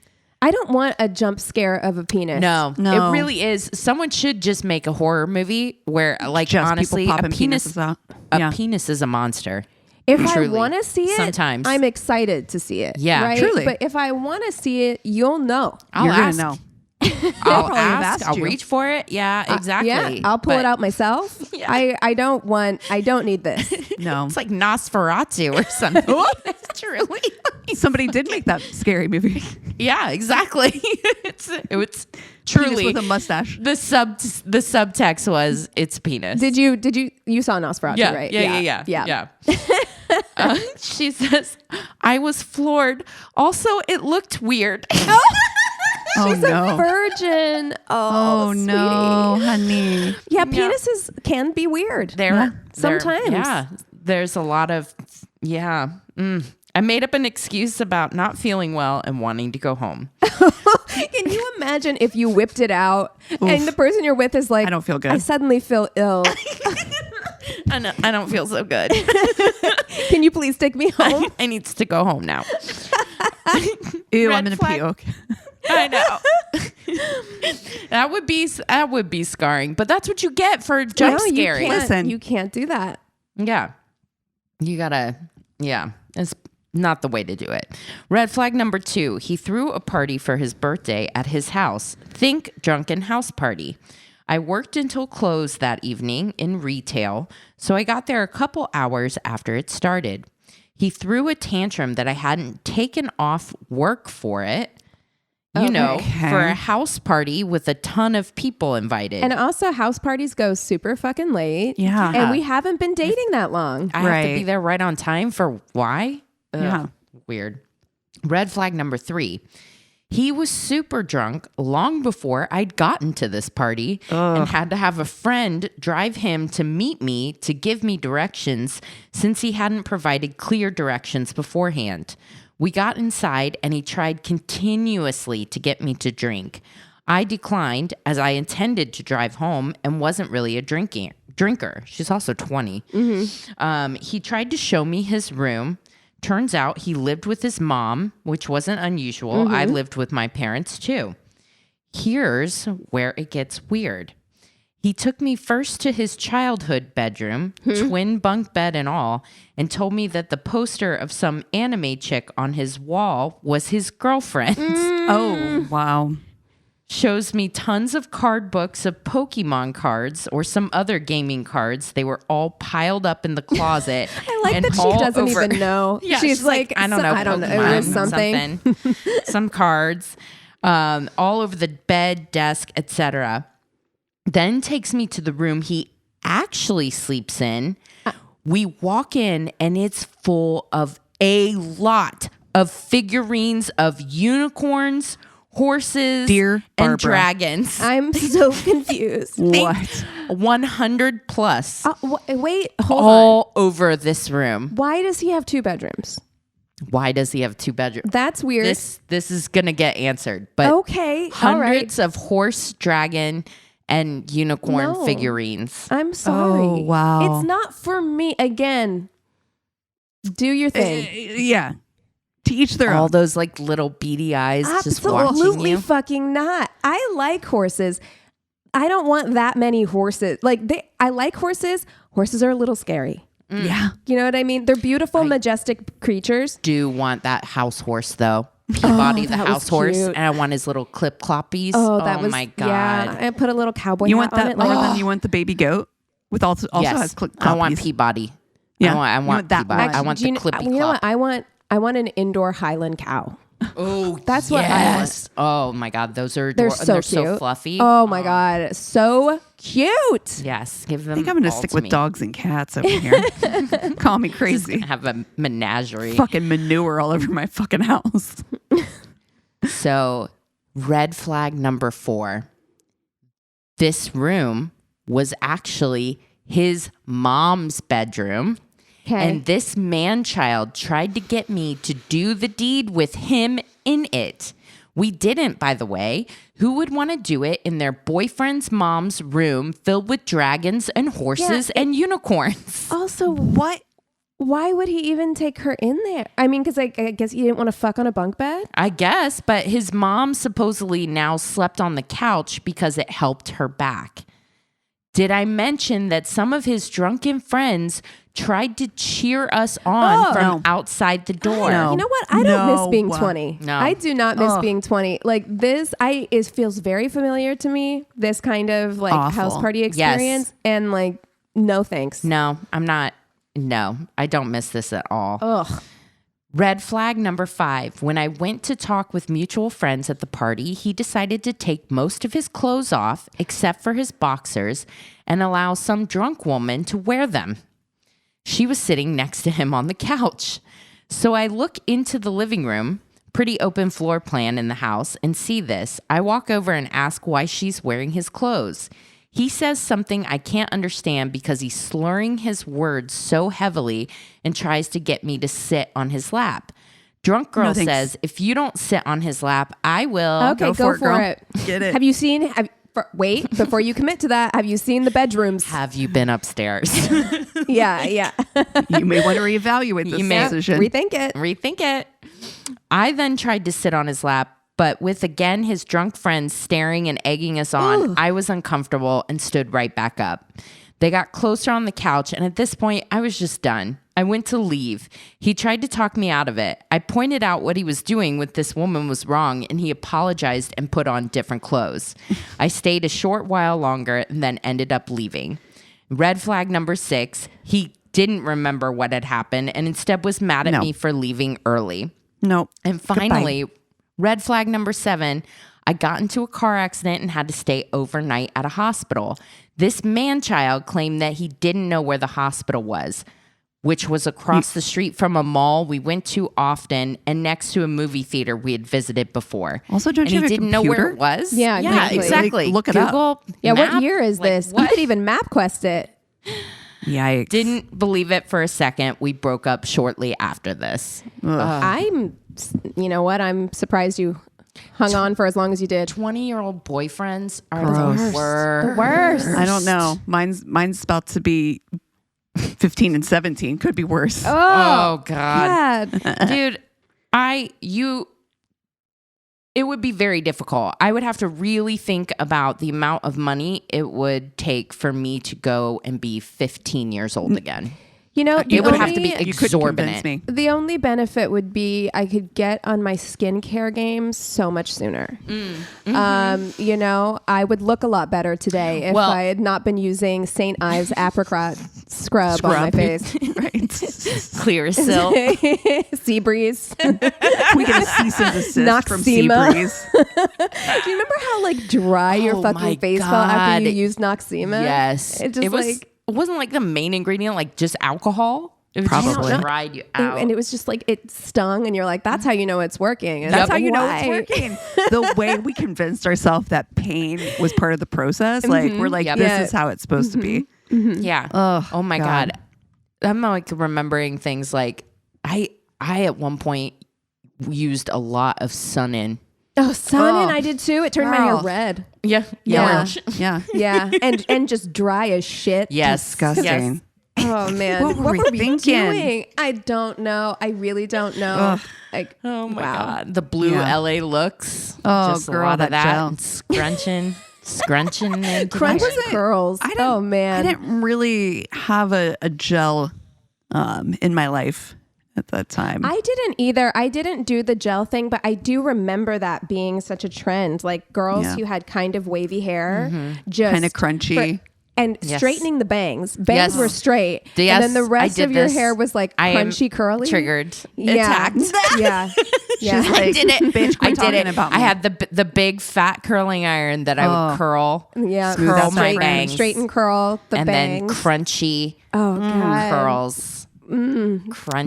I don't want a jump scare of a penis. No, it really is. Someone should just make a horror movie where, like, Just honestly, people a popping penis, penises out. a penis is a monster. If Truly. I want to see it, Sometimes. I'm excited to see it. Yeah, right? truly. But if I want to see it, you'll know. I'll You're ask. gonna know. I'll probably have ask. asked I'll you. reach for it. Yeah, exactly. Yeah, I'll pull it out myself. Yeah. I don't need this. No. It's like Nosferatu or something. Truly. Somebody did make that scary movie. Yeah, exactly. It's Penis truly with a mustache. the subtext was it's penis. Did you saw Nosferatu, Yeah, right? yeah. She says, I was floored. Also, it looked weird. Oh no. Virgin. Oh sweetie. no, honey. Yeah, penises can be weird. Sometimes. Yeah, there's a lot of, I made up an excuse about not feeling well and wanting to go home. Can you imagine if you whipped it out and the person you're with is like, I don't feel good. I suddenly feel ill. I don't feel so good. Can you please take me home? I need to go home now. Ew, Red I'm gonna flag. puke. I know. That would be scarring, but that's what you get for jump No, you scaring. can't. Listen. You can't do that. Yeah. You gotta, it's not the way to do it. Red flag number 2, he threw a party for his birthday at his house. Think drunken house party. I worked until close that evening in retail, so I got there a couple hours after it started. He threw a tantrum that I hadn't taken off work for it. For a house party with a ton of people invited. And also, house parties go super fucking late. Yeah. And we haven't been dating that long. I have to Right. be there right on time for why? Yeah. Weird. Red flag number 3. He was super drunk long before I'd gotten to this party and had to have a friend drive him to meet me to give me directions since he hadn't provided clear directions beforehand. We got inside and he tried continuously to get me to drink. I declined as I intended to drive home and wasn't really a drinker. She's also 20. He tried to show me his room. Turns out he lived with his mom, which wasn't unusual. I lived with my parents too. Here's where it gets weird. He took me first to his childhood bedroom, twin bunk bed and all, and told me that the poster of some anime chick on his wall was his girlfriend. Oh, wow. Shows me tons of card books of Pokemon cards or some other gaming cards. They were all piled up in the closet. I like and that she all doesn't over. even know. Yeah, she's like, I don't know. I don't know. It Pokemon, was something. some cards, all over the bed, desk, etc. Then takes me to the room he actually sleeps in. We walk in and it's full of a lot of figurines of unicorns, horses, Dear and Barbara. dragons. I'm so confused. What? 100 plus Wait, hold on. all over this room. Why does he have 2 bedrooms? Why does he have 2 bedrooms? That's weird. This is gonna get answered, but Okay, all right. hundreds of horse, dragon, and unicorn No. figurines. I'm sorry. Oh, wow. It's not for me. Again, do your thing. Yeah. To each their all own. those like little beady eyes just watching you. Absolutely fucking not. I like horses. I don't want that many horses. I like horses. Horses are a little scary. Yeah. You know what I mean? They're beautiful, majestic creatures. Do want that house horse though. Peabody the house horse, and I want his little clip cloppies. Oh, my god! Yeah, I put a little cowboy you hat want that on it. more than you want the baby goat with also has clip cloppies. I want Peabody. Yeah, I want that. Peabody. Actually, I want the clippy You know what? I want an indoor Highland cow. Oh, that's what I want. Oh my god, those are they're so cute. So fluffy. Oh my god, so cute. Yes, give them. I think I'm gonna stick with dogs and cats over here. Call me crazy. Have a menagerie. Fucking manure all over my fucking house. So, red flag number 4. This room was actually his mom's bedroom. Okay. And this man-child tried to get me to do the deed with him in it. We didn't, by the way. Who would want to do it in their boyfriend's mom's room filled with dragons and horses and unicorns? Also, what? Why would he even take her in there? I mean, because I guess he didn't want to fuck on a bunk bed? I guess, but his mom supposedly now slept on the couch because it helped her back. Did I mention that some of his drunken friends tried to cheer us on from outside the door? No. You know what? I don't miss being 20. No. I do not miss being 20. Like this, it feels very familiar to me, this kind of like house party experience. Yes. And like, no thanks. No, I'm not. No, I don't miss this at all. Ugh. Red flag number 5. When I went to talk with mutual friends at the party, he decided to take most of his clothes off, except for his boxers, and allow some drunk woman to wear them. She was sitting next to him on the couch. So I look into the living room, pretty open floor plan in the house, and see this. I walk over and ask why she's wearing his clothes. He says something I can't understand because he's slurring his words so heavily and tries to get me to sit on his lap. Drunk girl says, if you don't sit on his lap, I will. Okay, go for it. Get it. Have you seen... wait, before you commit to that, have you seen the bedrooms? Have you been upstairs? Yeah. You may want to reevaluate this decision. Rethink it. I then tried to sit on his lap, but with again his drunk friends staring and egging us on, I was uncomfortable and stood right back up. They got closer on the couch, and at this point, I was just done. I went to leave. He tried to talk me out of it. I pointed out what he was doing with this woman was wrong, and he apologized and put on different clothes. I stayed a short while longer and then ended up leaving. Red flag number 6, he didn't remember what had happened and instead was mad at me for leaving early. Nope. And finally, red flag number 7, I got into a car accident and had to stay overnight at a hospital. This man-child claimed that he didn't know where the hospital was, which was across the street from a mall we went to often and next to a movie theater we had visited before. Also, don't you have a didn't know where it was? Yeah, exactly. Like, look it Google up. Yeah, map? what year is this? You could even MapQuest it. Yikes. Didn't believe it for a second. We broke up shortly after this. You know what? I'm surprised you hung on for as long as you did. 20-year-old boyfriends are Gross. the worst. The worst. I don't know. Mine's about to be 15 and 17. Could be worse. Oh God. Dude, it would be very difficult. I would have to really think about the amount of money it would take for me to go and be 15 years old again. You know, it would have to be exorbitant. Me. The only benefit would be I could get on my skincare game so much sooner. You know, I would look a lot better today if I had not been using St. Ives apricot scrub on my face. Right. Clear as silk. Sea breeze. We get a cease and desist from Sea Noxzema. Breeze. Do you remember how like dry your fucking face felt after you used Noxzema? Yes. It wasn't like the main ingredient, like just alcohol. It was Probably. just dried you out. And it was just like it stung, and you're like, "That's how you know it's working." And That's how you know it's working. The way we convinced ourselves that pain was part of the process, like we're like, this is how it's supposed to be. Yeah. Oh my God. I'm like remembering things like I at one point used a lot of Sun-In. Oh, Sun-In, I did too. It turned my hair red. Yeah. Yeah. Yeah, and just dry as shit. Yes. Disgusting. Yes. Oh man, what were we thinking? I don't know. I really don't know. Like, oh my god, the blue LA looks. Oh, just girl, a lot of that gel. And scrunching into crunchy curls. Oh man, I didn't really have a gel in my life at that time. I didn't either. I didn't do the gel thing, but I do remember that being such a trend. Like girls who had kind of wavy hair, just kind of crunchy. And straightening the bangs. Bangs were straight. Yes, and then the rest of your hair was like crunchy, curly. Triggered. Yeah. Attacked. Yeah. She's like, I did it. Bitch, quit I did talking it. about me. I had the big fat curling iron that I would curl. Yeah. Curl my bangs. Straighten curl the and bangs. then crunchy It curls. Crunchy.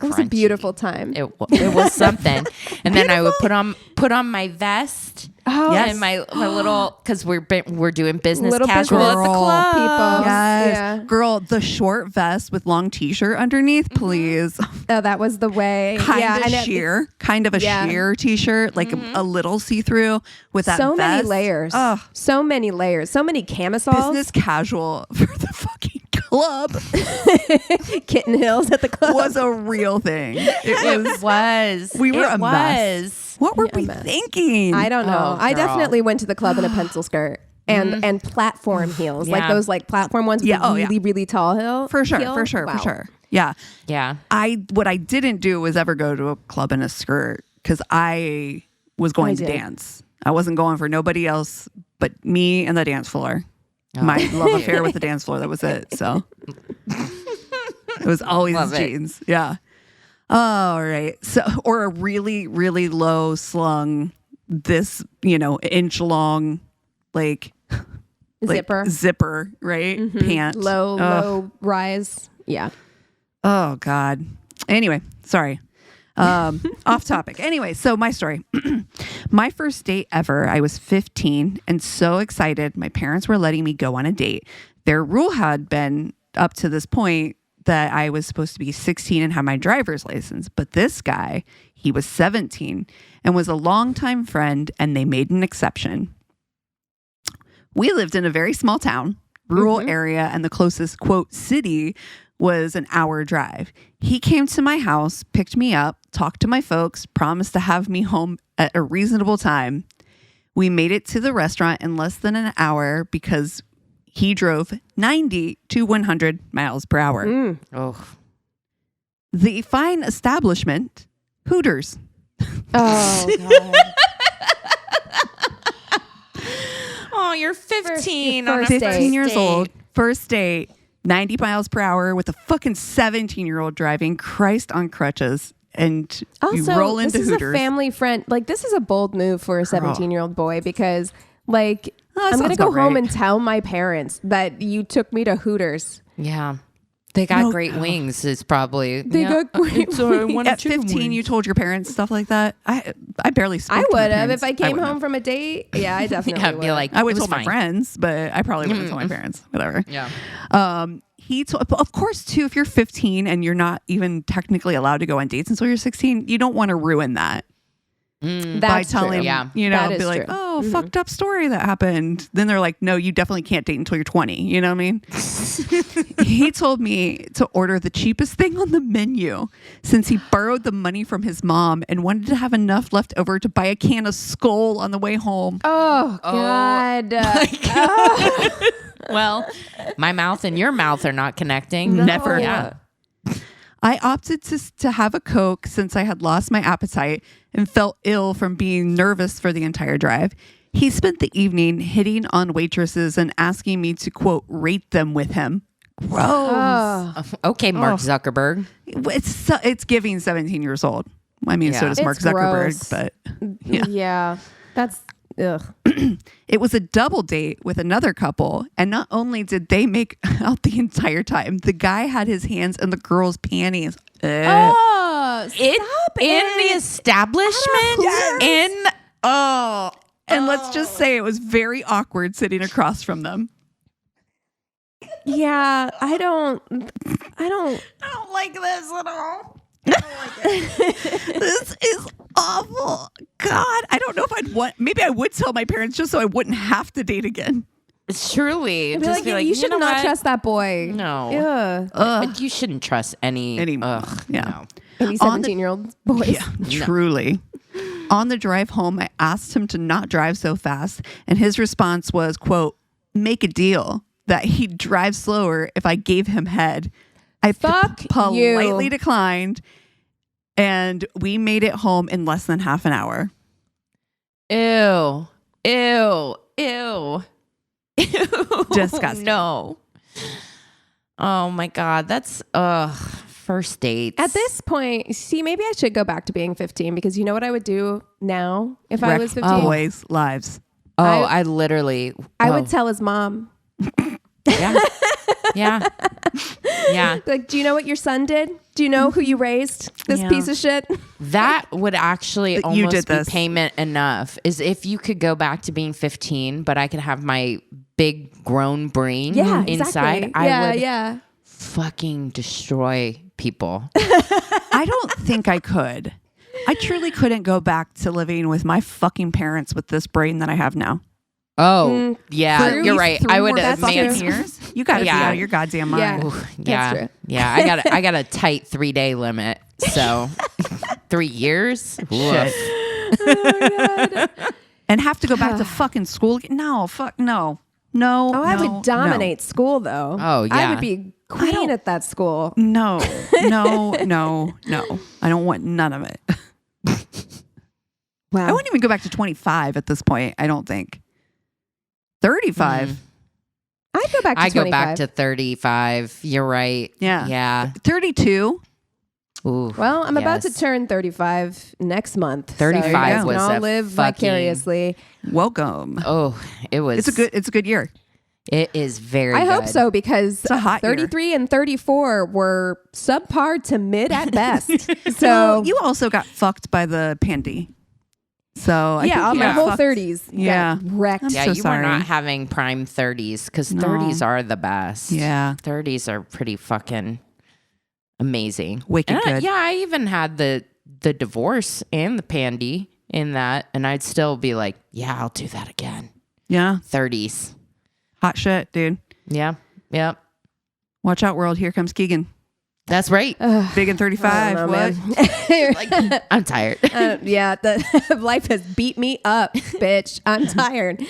Wow. was a beautiful time. It was something. And then I would put on my vest. Oh, And my little, because we're doing business Little casual business at the club. people. Yes. Yeah. Girl, the short vest with long t-shirt underneath, please. Oh, that was the way. Kind of a sheer t-shirt, like a little see-through with that so vest. many layers. Ugh. So many layers. So many camisoles. Business casual for the fucking club Kitten Hills at the club. was a real thing. It was. We were a mess. What were we thinking? I don't know. Oh, I girl. definitely went to the club in a pencil skirt and platform heels, like those like platform ones with really tall heel. For sure. Yeah. Yeah. What I didn't do was ever go to a club in a skirt because I was going to dance. I wasn't going for nobody else but me and the dance floor. My love affair with the dance floor. That was it. So it was always jeans. Yeah. All right. So, or a really, really low slung, inch long, like zipper, right? Pant. Low rise. Yeah. Oh God. Anyway, sorry. Off topic. Anyway, so my story. My first date ever, I was 15 and so excited. My parents were letting me go on a date. Their rule had been up to this point that I was supposed to be 16 and have my driver's license. But this guy, he was 17 and was a longtime friend, and they made an exception. We lived in a very small town, rural area, and the closest, quote, city was an hour drive. He came to my house, picked me up, talked to my folks, promised to have me home at a reasonable time. We made it to the restaurant in less than an hour because he drove 90 to 100 miles per hour. Oh. The fine establishment, Hooters. Oh, God. Oh, you're 15 on a first 15 years date. old, first date, 90 miles per hour with a fucking 17-year-old driving, Christ on crutches. And you roll into this is Hooters. a family friend. Like, this is a bold move for a 17-year-old boy because, like, I'm going to go home and tell my parents that you took me to Hooters. Yeah. They got great wings. It's probably they got great wings. At 15, you told your parents stuff like that. I barely spoke. I to my would have parents. if I came home from a date. Yeah, I definitely would. be like, I would it was tell my fine. friends, but I probably wouldn't tell my parents. Whatever. Yeah. Of course, too, if you're 15 and you're not even technically allowed to go on dates until you're 16, you don't want to ruin that. By telling, be like, oh, fucked up story that happened. Then they're like, no, you definitely can't date until you're 20. You know what I mean? He told me to order the cheapest thing on the menu since he borrowed the money from his mom and wanted to have enough left over to buy a can of Skull on the way home. Oh, God. Well, my mouth and your mouth are not connecting. No. Never. Yeah. I opted to have a Coke since I had lost my appetite and felt ill from being nervous for the entire drive. He spent the evening hitting on waitresses and asking me to, quote, rate them with him. Gross. Okay, Mark Zuckerberg. It's giving 17 years old. I mean, so does Mark Zuckerberg, gross. but Yeah. That's, ugh. It was a double date with another couple, and not only did they make out the entire time, the guy had his hands in the girl's panties. Oh, stop In the establishment? Yes. And let's just say it was very awkward sitting across from them. Yeah, I don't like this at all. This is awful. God, I don't know if maybe I would tell my parents just so I wouldn't have to date again. Truly. Just like, be like, you should not trust that boy. No. You shouldn't trust any. No. 17-year-old boys. Yeah, truly. On the drive home, I asked him to not drive so fast, and his response was, quote, make a deal that he'd drive slower if I gave him head. I politely declined, and we made it home in less than half an hour. Ew. Disgusting. No. Oh my God. That's first dates. At this point, see, maybe I should go back to being 15 because you know what I would do now if I was 15? Boys' lives. I literally. I would tell his mom. Yeah. Yeah. Yeah. Like, do you know what your son did? Do you know who you raised? This piece of shit? That would actually almost be payment enough, is if you could go back to being 15, but I could have my big grown brain inside. Exactly. I would fucking destroy people. I don't think I could. I truly couldn't go back to living with my fucking parents with this brain that I have now. Oh, yeah, you're right. I would have years. You got to be out of your goddamn mind. Yeah. I got a tight 3-day limit. So 3 years. Oh my God. And have to go back to fucking school. No, fuck no. No. Oh, I would dominate school though. Oh, yeah. I would be queen at that school. No. I don't want none of it. Wow. I wouldn't even go back to 25 at this point, I don't think. 35. I'd go back to 25. I go back to 35. You're right. Yeah. 32. Ooh, well, I'm about to turn 35 next month. 35 so was I'll live vicariously. Welcome. Oh, it was. It's a good year. It is very good. I hope so, because it's a hot 33 year. And 34 were subpar to mid at best. So well, you also got fucked by the pandy. So my whole 30s got wrecked. You were not having prime 30s, because 30s are the best. Yeah. 30s are pretty fucking amazing. Wicked good. I even had the divorce and the pandy in that, and I'd still be like, yeah, I'll do that again. Yeah. 30s. Hot shit, dude. Yeah. Yep. Watch out, world. Here comes Keegan. That's right. Big and 35. Like, I'm tired. The life has beat me up, bitch. I'm tired.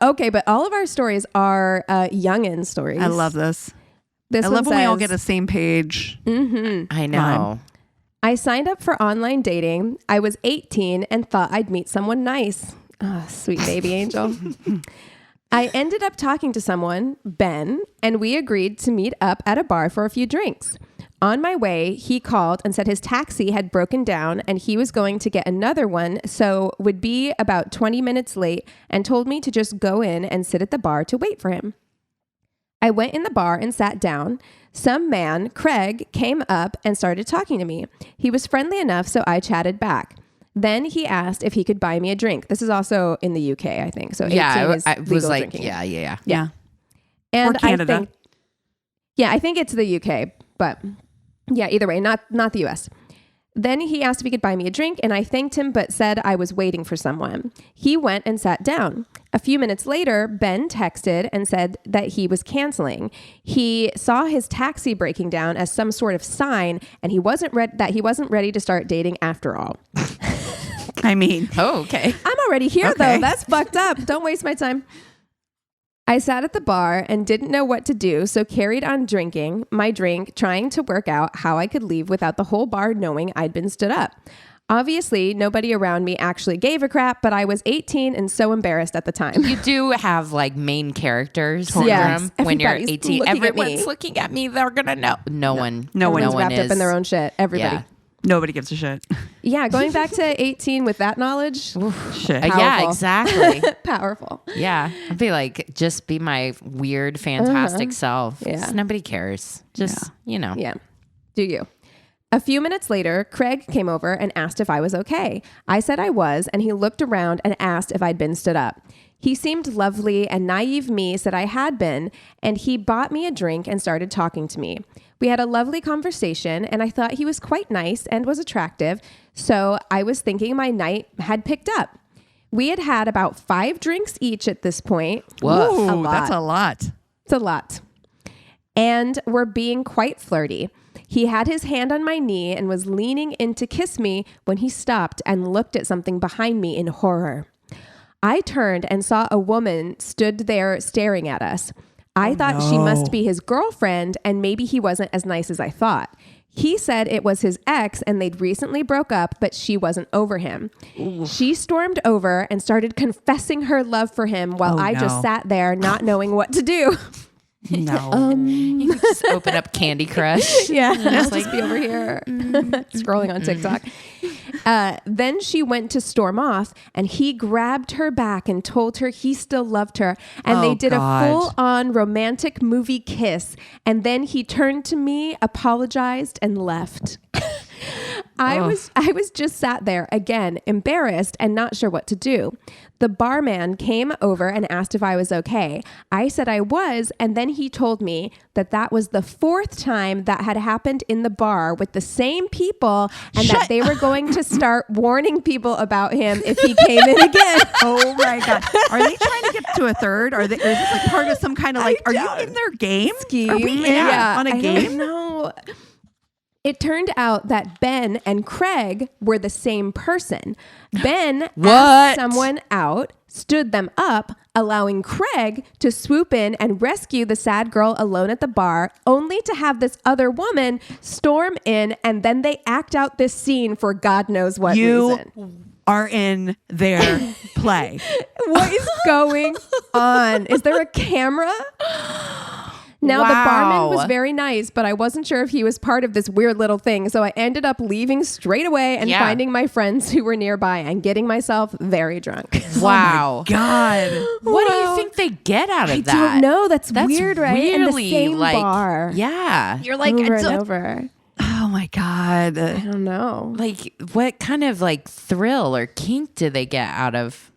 Okay, but all of our stories are youngin' stories. I love this. I love when we all get the same page. Mm-hmm. I know. I signed up for online dating. I was 18 and thought I'd meet someone nice. Oh, sweet baby angel. I ended up talking to someone, Ben, and we agreed to meet up at a bar for a few drinks. On my way, he called and said his taxi had broken down and he was going to get another one, so would be about 20 minutes late, and told me to just go in and sit at the bar to wait for him. I went in the bar and sat down. Some man, Craig, came up and started talking to me. He was friendly enough, so I chatted back. Then he asked if he could buy me a drink. This is also in the UK, I think. So 18 is legal was like, drinking. Yeah. Or And Canada. I think it's the UK, but yeah, either way, not the US. Then he asked if he could buy me a drink, and I thanked him, but said I was waiting for someone. He went and sat down. A few minutes later, Ben texted and said that he was canceling. He saw his taxi breaking down as some sort of sign, and he wasn't ready to start dating after all. I mean, okay. I'm already here though. That's fucked up. Don't waste my time. I sat at the bar and didn't know what to do, so carried on drinking my drink, trying to work out how I could leave without the whole bar knowing I'd been stood up. Obviously, nobody around me actually gave a crap, but I was 18 and so embarrassed at the time. You do have like main characters syndrome when you're 18. Everyone's looking at me. They're going to know. No one wrapped up in their own shit. Everybody. Yeah. Nobody gives a shit. Yeah, going back to 18 with that knowledge. Shit. Yeah, exactly. Powerful. Yeah. I'd be like, just be my weird, fantastic self. Yeah. Nobody cares. Just, Yeah. Do you? A few minutes later, Craig came over and asked if I was okay. I said I was, and he looked around and asked if I'd been stood up. He seemed lovely, and naive me said I had been, and he bought me a drink and started talking to me. We had a lovely conversation, and I thought he was quite nice and was attractive, so I was thinking my night had picked up. We had had about 5 drinks each at this point. Whoa, that's a lot. It's a lot. And we're being quite flirty. He had his hand on my knee and was leaning in to kiss me when he stopped and looked at something behind me in horror. I turned and saw a woman stood there staring at us. I thought she must be his girlfriend, and maybe he wasn't as nice as I thought. He said it was his ex and they'd recently broke up, but she wasn't over him. Ooh. She stormed over and started confessing her love for him while I just sat there not knowing what to do. No. You could just open up Candy Crush. Yeah. I'll just be over here scrolling on TikTok. Then she went to storm off and he grabbed her back and told her he still loved her. And they did a full-on romantic movie kiss. And then he turned to me, apologized, and left. I was just sat there again, embarrassed and not sure what to do. The barman came over and asked if I was okay. I said I was, and then he told me that was the 4th time that had happened in the bar with the same people, and that they were going to start warning people about him if he came in again. Oh my God. Are they trying to get to a third? Or is this like part of some kind of like, are you in their game? Scheme? Are we on a game? No. It turned out that Ben and Craig were the same person. Ben asked someone out, stood them up, allowing Craig to swoop in and rescue the sad girl alone at the bar, only to have this other woman storm in, and then they act out this scene for God knows what reason. You are in their play. What is going on? Is there a camera? Now, the barman was very nice, but I wasn't sure if he was part of this weird little thing. So I ended up leaving straight away and finding my friends who were nearby and getting myself very drunk. Wow. Oh my God. What do you think they get out of that? I don't know. That's weird, right? Really, in the same bar. Yeah. You're like, over and over. Oh my God. I don't know. Like, what kind of like thrill or kink do they get out of?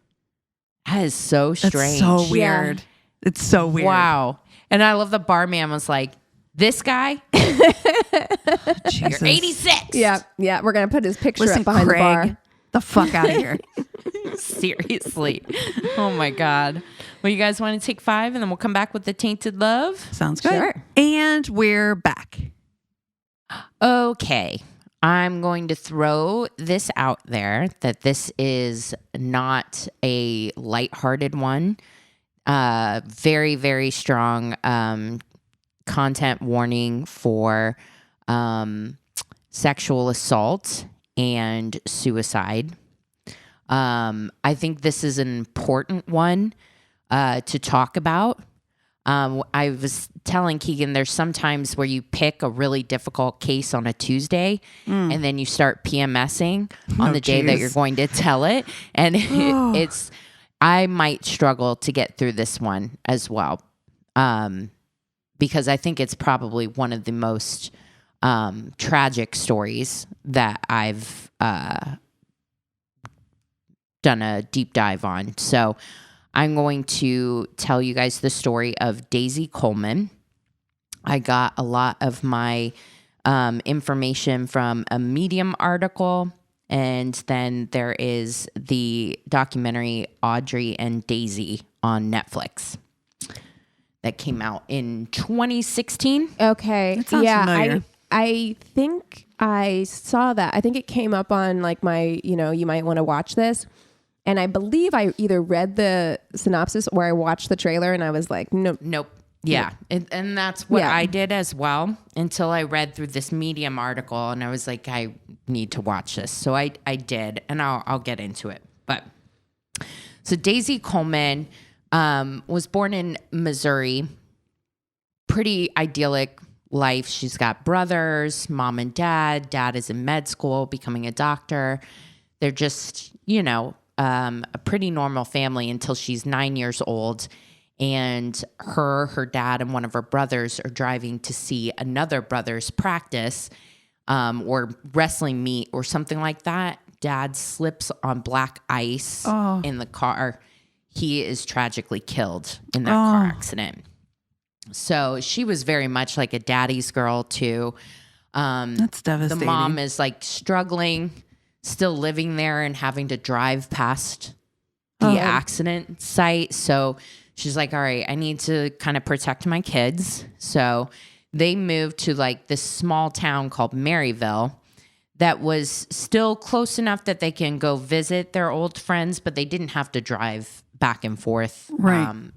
That is so strange. That's so weird. Yeah. It's so weird. Wow. And I love the barman was like, this guy, you're 86. Yeah. We're going to put his picture up behind Craig, the bar. The fuck out of here. Seriously. Oh my God. Well, you guys want to take 5 and then we'll come back with the Tainted Love? Sounds good. Sure. And we're back. Okay. I'm going to throw this out there that this is not a lighthearted one. Very, very strong content warning for sexual assault and suicide. I think this is an important one to talk about. I was telling Keegan there's sometimes where you pick a really difficult case on a Tuesday and then you start PMSing on the day that you're going to tell it. And it's... I might struggle to get through this one as well, because I think it's probably one of the most tragic stories that I've done a deep dive on. So I'm going to tell you guys the story of Daisy Coleman. I got a lot of my information from a Medium article. And then there is the documentary Audrey and Daisy on Netflix that came out in 2016. Okay. That sounds familiar. I think I saw that. I think it came up on like my, you might want to watch this. And I believe I either read the synopsis or I watched the trailer and I was like, nope. Yeah. And that's what I did as well until I read through this Medium article and I was like, I need to watch this. So I did, and I'll get into it. But so Daisy Coleman was born in Missouri. Pretty idyllic life. She's got brothers, mom and dad. Dad is in med school, becoming a doctor. They're just, a pretty normal family until she's 9 years old. And her dad, and one of her brothers are driving to see another brother's practice or wrestling meet or something like that. Dad slips on black ice in the car. He is tragically killed in that car accident. So she was very much like a daddy's girl too. That's devastating. The mom is like struggling, still living there and having to drive past accident site. So she's like, all right, I need to kind of protect my kids. So they moved to like this small town called Maryville that was still close enough that they can go visit their old friends, but they didn't have to drive back and forth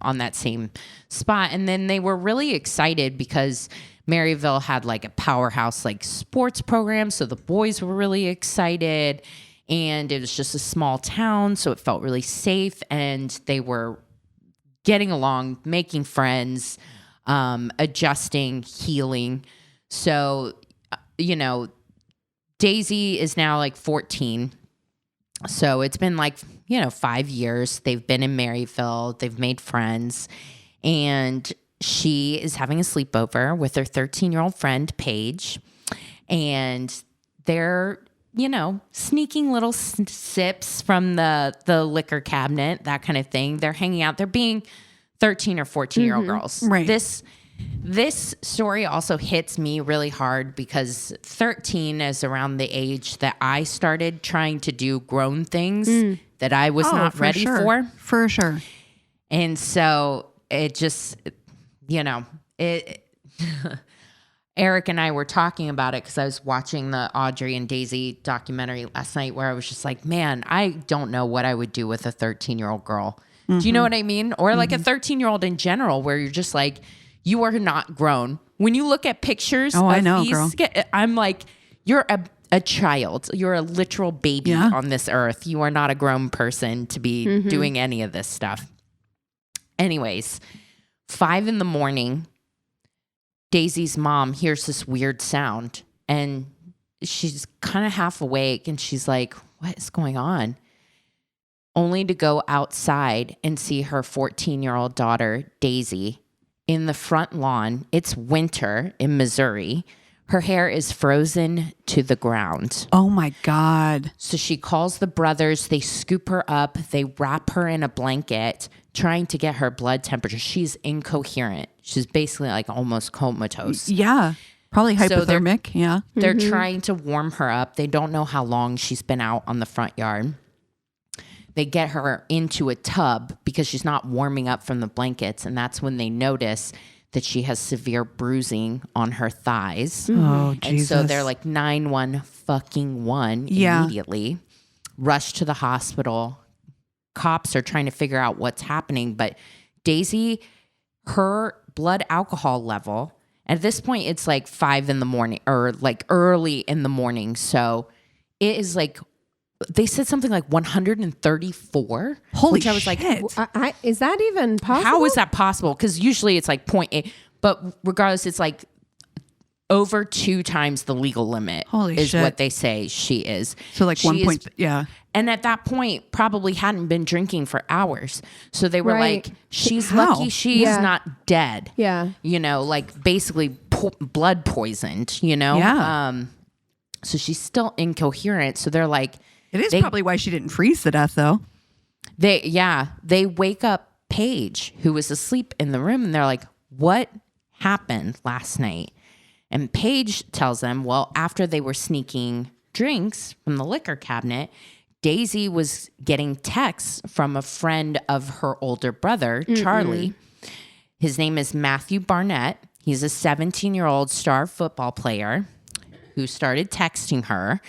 on that same spot. And then they were really excited because Maryville had like a powerhouse like sports program. So the boys were really excited, and it was just a small town. So it felt really safe, and they were getting along, making friends, adjusting, healing. So, Daisy is now like 14. So it's been like, 5 years. They've been in Maryville. They've made friends. And she is having a sleepover with her 13-year-old friend, Paige. And they're, sneaking little sips from the liquor cabinet, that kind of thing. They're hanging out. They're being 13 or 14-year-old girls. Right. This story also hits me really hard because 13 is around the age that I started trying to do grown things that I was not ready for. For sure. And so it just, Eric and I were talking about it because I was watching the Audrey and Daisy documentary last night, where I was just like, man, I don't know what I would do with a 13-year-old girl. Do you know what I mean? Or like a 13-year-old in general, where you're just like, you are not grown. When you look at pictures of these, I'm like, you're a child. You're a literal baby on this earth. You are not a grown person to be doing any of this stuff. Anyways, 5 a.m, Daisy's mom hears this weird sound, and she's kind of half awake, and she's like, what is going on? Only to go outside and see her 14-year-old daughter, Daisy, in the front lawn. It's winter in Missouri. Her hair is frozen to the ground. Oh my God. So she calls the brothers. They scoop her up. They wrap her in a blanket, trying to get her blood temperature. She's incoherent. She's basically like almost comatose. Yeah. Probably hypothermic. So they're trying to warm her up. They don't know how long she's been out on the front yard. They get her into a tub because she's not warming up from the blankets. And that's when they notice that she has severe bruising on her thighs. Oh, Jesus. And so they're like 911 immediately. Rush to the hospital. Cops are trying to figure out what's happening. But Daisy, her blood alcohol level, at this point, it's like 5 a.m, or like early in the morning. So it is like, they said something like 134. Holy which I was shit. like, is that even possible? How is that possible? Because usually it's like 0.8, but regardless, it's like over 2 times the legal limit. Holy is shit. What they say she is. So like 1 point, And at that point, probably hadn't been drinking for hours. So they were like, she's How? lucky she's not dead. Yeah. Like basically blood poisoned, Yeah. So she's still incoherent. So they're like, it is probably why she didn't freeze to death, though. They wake up Paige, who was asleep in the room, and they're like, what happened last night? And Paige tells them, well, after they were sneaking drinks from the liquor cabinet, Daisy was getting texts from a friend of her older brother, Charlie. His name is Matthew Barnett. He's a 17-year-old star football player who started texting her,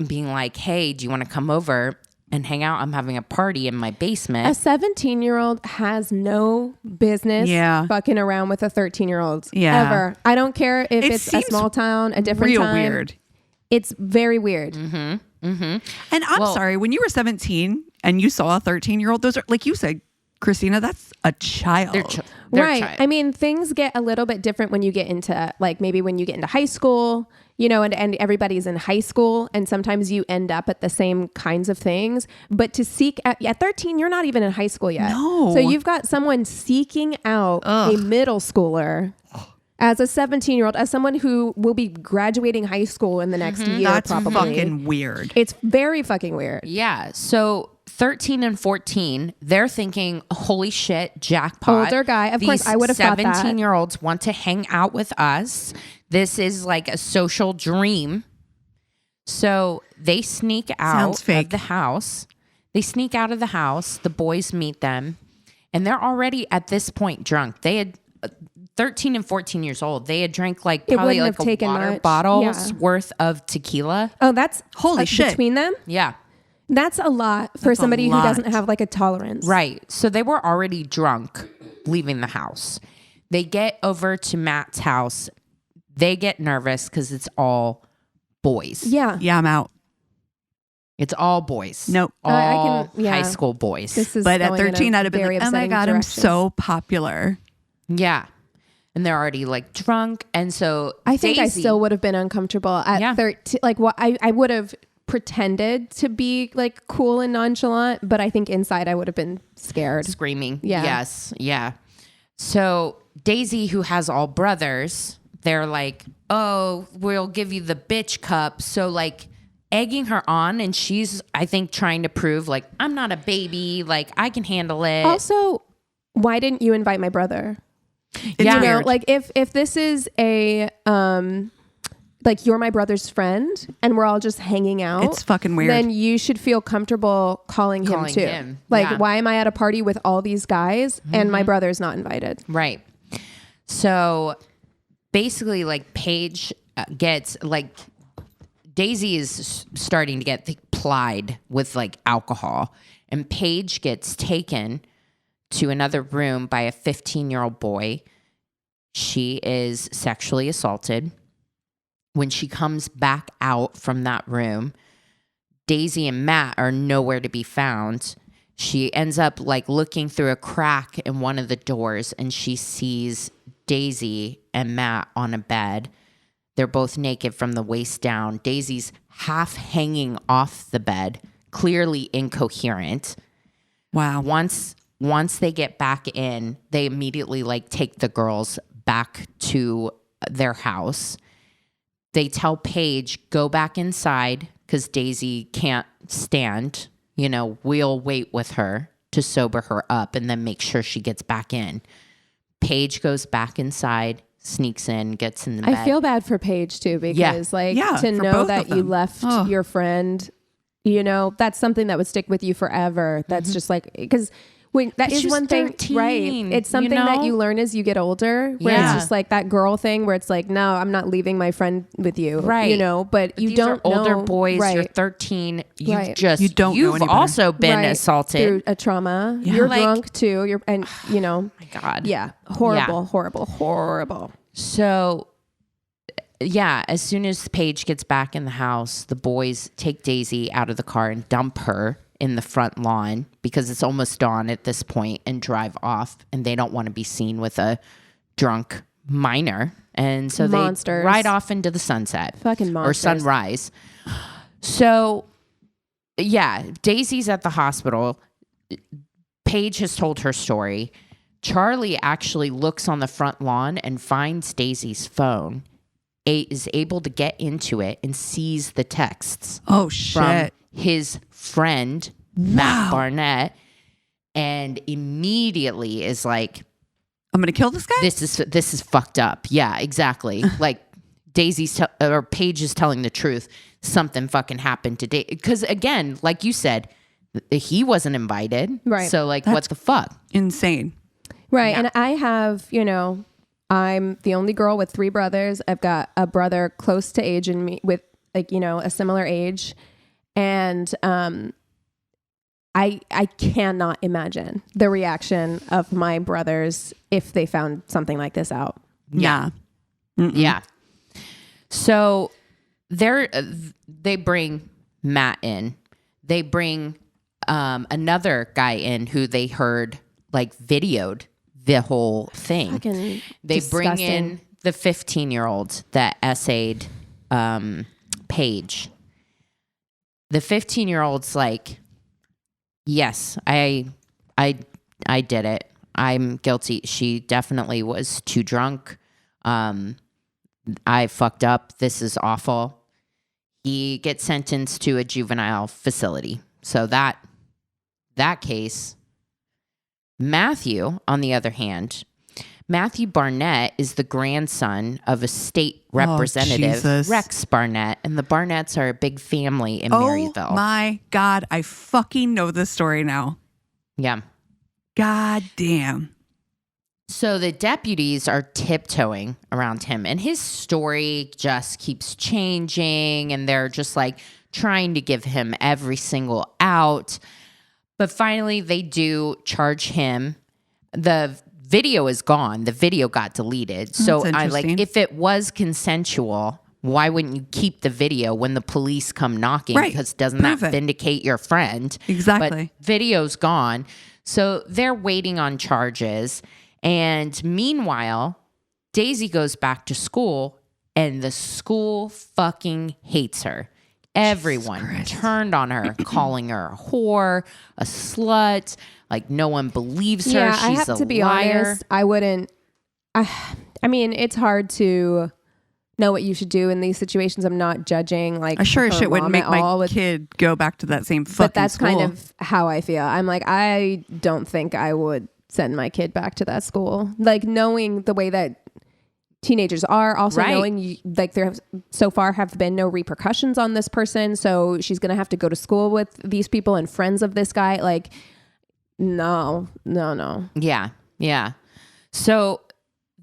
being like, hey, do you want to come over and hang out? I'm having a party in my basement. A 17-year-old has no business fucking around with a 13-year-old. Ever. I don't care if it's a small town, a different time. Real weird. It's very weird. And I'm sorry, when you were 17 and you saw a 13-year-old, those are, like you said, Christina, that's a child. They're right. child. I mean, things get a little bit different when you get into, like, maybe when you get into high school, and everybody's in high school, and sometimes you end up at the same kinds of things. But to seek at 13, you're not even in high school yet. No. So you've got someone seeking out a middle schooler as a 17-year-old, as someone who will be graduating high school in the next year. That's probably. fucking weird. It's very fucking weird. Yeah. So 13 and 14, they're thinking, holy shit, jackpot. Older guy. Of course, I would have thought that. 17-year-olds want to hang out with us. This is like a social dream. So they sneak out of the house. They sneak out of the house. The boys meet them, and they're already at this point drunk. They had 13 and 14 years old. They had drank like probably like a water bottle's worth of tequila. Oh, that's holy shit between them. Yeah. That's a lot for somebody who doesn't have like a tolerance. Right. So they were already drunk leaving the house. They get over to Matt's house. They get nervous because it's all boys. Yeah. Yeah, I'm out. It's all boys. Nope. All high school boys. But at 13, I'd have been like, oh my God, I'm so popular. Yeah. And they're already like drunk. And so I think I still would have been uncomfortable at 13. Like what I would have pretended to be like cool and nonchalant, but I think inside I would have been scared. Screaming. Yeah. Yes. Yeah. So Daisy, who has all brothers, they're like, oh, we'll give you the bitch cup. So like egging her on, and she's, I think, trying to prove like, I'm not a baby. Like I can handle it. Also, why didn't you invite my brother? Yeah. You know, like if this is a, like you're my brother's friend and we're all just hanging out. It's fucking weird. Then you should feel comfortable calling him too. Like, why am I at a party with all these guys and my brother's not invited? Right. So basically, like Paige gets like Daisy is starting to get plied with like alcohol, and Paige gets taken to another room by a 15-year-old boy. She is sexually assaulted. When she comes back out from that room, Daisy and Matt are nowhere to be found. She ends up like looking through a crack in one of the doors, and she sees Daisy and Matt on a bed. They're both naked from the waist down. Daisy's half hanging off the bed, clearly incoherent. Wow. Once they get back in, they immediately like take the girls back to their house. They tell Paige, go back inside because Daisy can't stand. You know, we'll wait with her to sober her up and then make sure she gets back in. Paige goes back inside, sneaks in, gets in the bed. I feel bad for Paige too, because to know that you left your friend, you know, that's something that would stick with you forever. That's just like, because that is one thing, 13, right? It's something that you learn as you get older, where it's just like that girl thing where it's like, no, I'm not leaving my friend with you, right? You know, but you these don't are older know, boys. right. You're 13. You've also been assaulted through a trauma. Yeah. You're drunk too. You're, and you know, my God, yeah, horrible. So, yeah, as soon as Paige gets back in the house, the boys take Daisy out of the car and dump her in the front lawn because it's almost dawn at this point, and drive off, and they don't want to be seen with a drunk minor. And so they ride off into the sunset. Fucking monsters. Or sunrise. So, yeah, Daisy's at the hospital. Paige has told her story. Charlie actually looks on the front lawn and finds Daisy's phone, is able to get into it and sees the texts. Oh, shit. From his friend, Matt Barnett, and immediately is like, I'm going to kill this guy? This is fucked up. Yeah, exactly. Like or Paige is telling the truth. Something fucking happened today. Because again, like you said, he wasn't invited. Right. So like, what the fuck? Insane. Right. Yeah. And I have, you know, I'm the only girl with 3 brothers. I've got a brother close to age and me with like, you know, a similar age. And I cannot imagine the reaction of my brothers if they found something like this out. Yeah. Yeah. So they bring Matt in. They bring another guy in who they heard like videoed the whole thing. Fucking they disgusting. bring in the 15-year-old that essayed Paige. The 15-year-old's like, yes, I did it. I'm guilty. She definitely was too drunk. I fucked up. This is awful. He gets sentenced to a juvenile facility. So that case. Matthew, on the other hand, Matthew Barnett is the grandson of a state representative, Rex Barnett, and the Barnetts are a big family in Maryville. Oh my God, I fucking know this story now. Yeah. God damn. So the deputies are tiptoeing around him, and his story just keeps changing, and they're just like trying to give him every single out. But finally, they do charge him. The video is gone. The video got deleted. So I like, if it was consensual, why wouldn't you keep the video when the police come knocking? Right. Because doesn't that vindicate your friend? Exactly. But video's gone. So they're waiting on charges. And meanwhile, Daisy goes back to school and the school fucking hates her. Everyone turned on her, calling her a whore, a slut. Like no one believes her. Yeah, She's I have to be honest. I wouldn't. I mean, it's hard to know what you should do in these situations. I'm not judging. Like, I sure as shit wouldn't make my kid go back to that same fucking But that's school. kind of how I feel. I'm like, I don't think I would send my kid back to that school. Like knowing the way that teenagers are, also knowing like there have so far have been no repercussions on this person. So she's going to have to go to school with these people and friends of this guy. Like, no. Yeah. So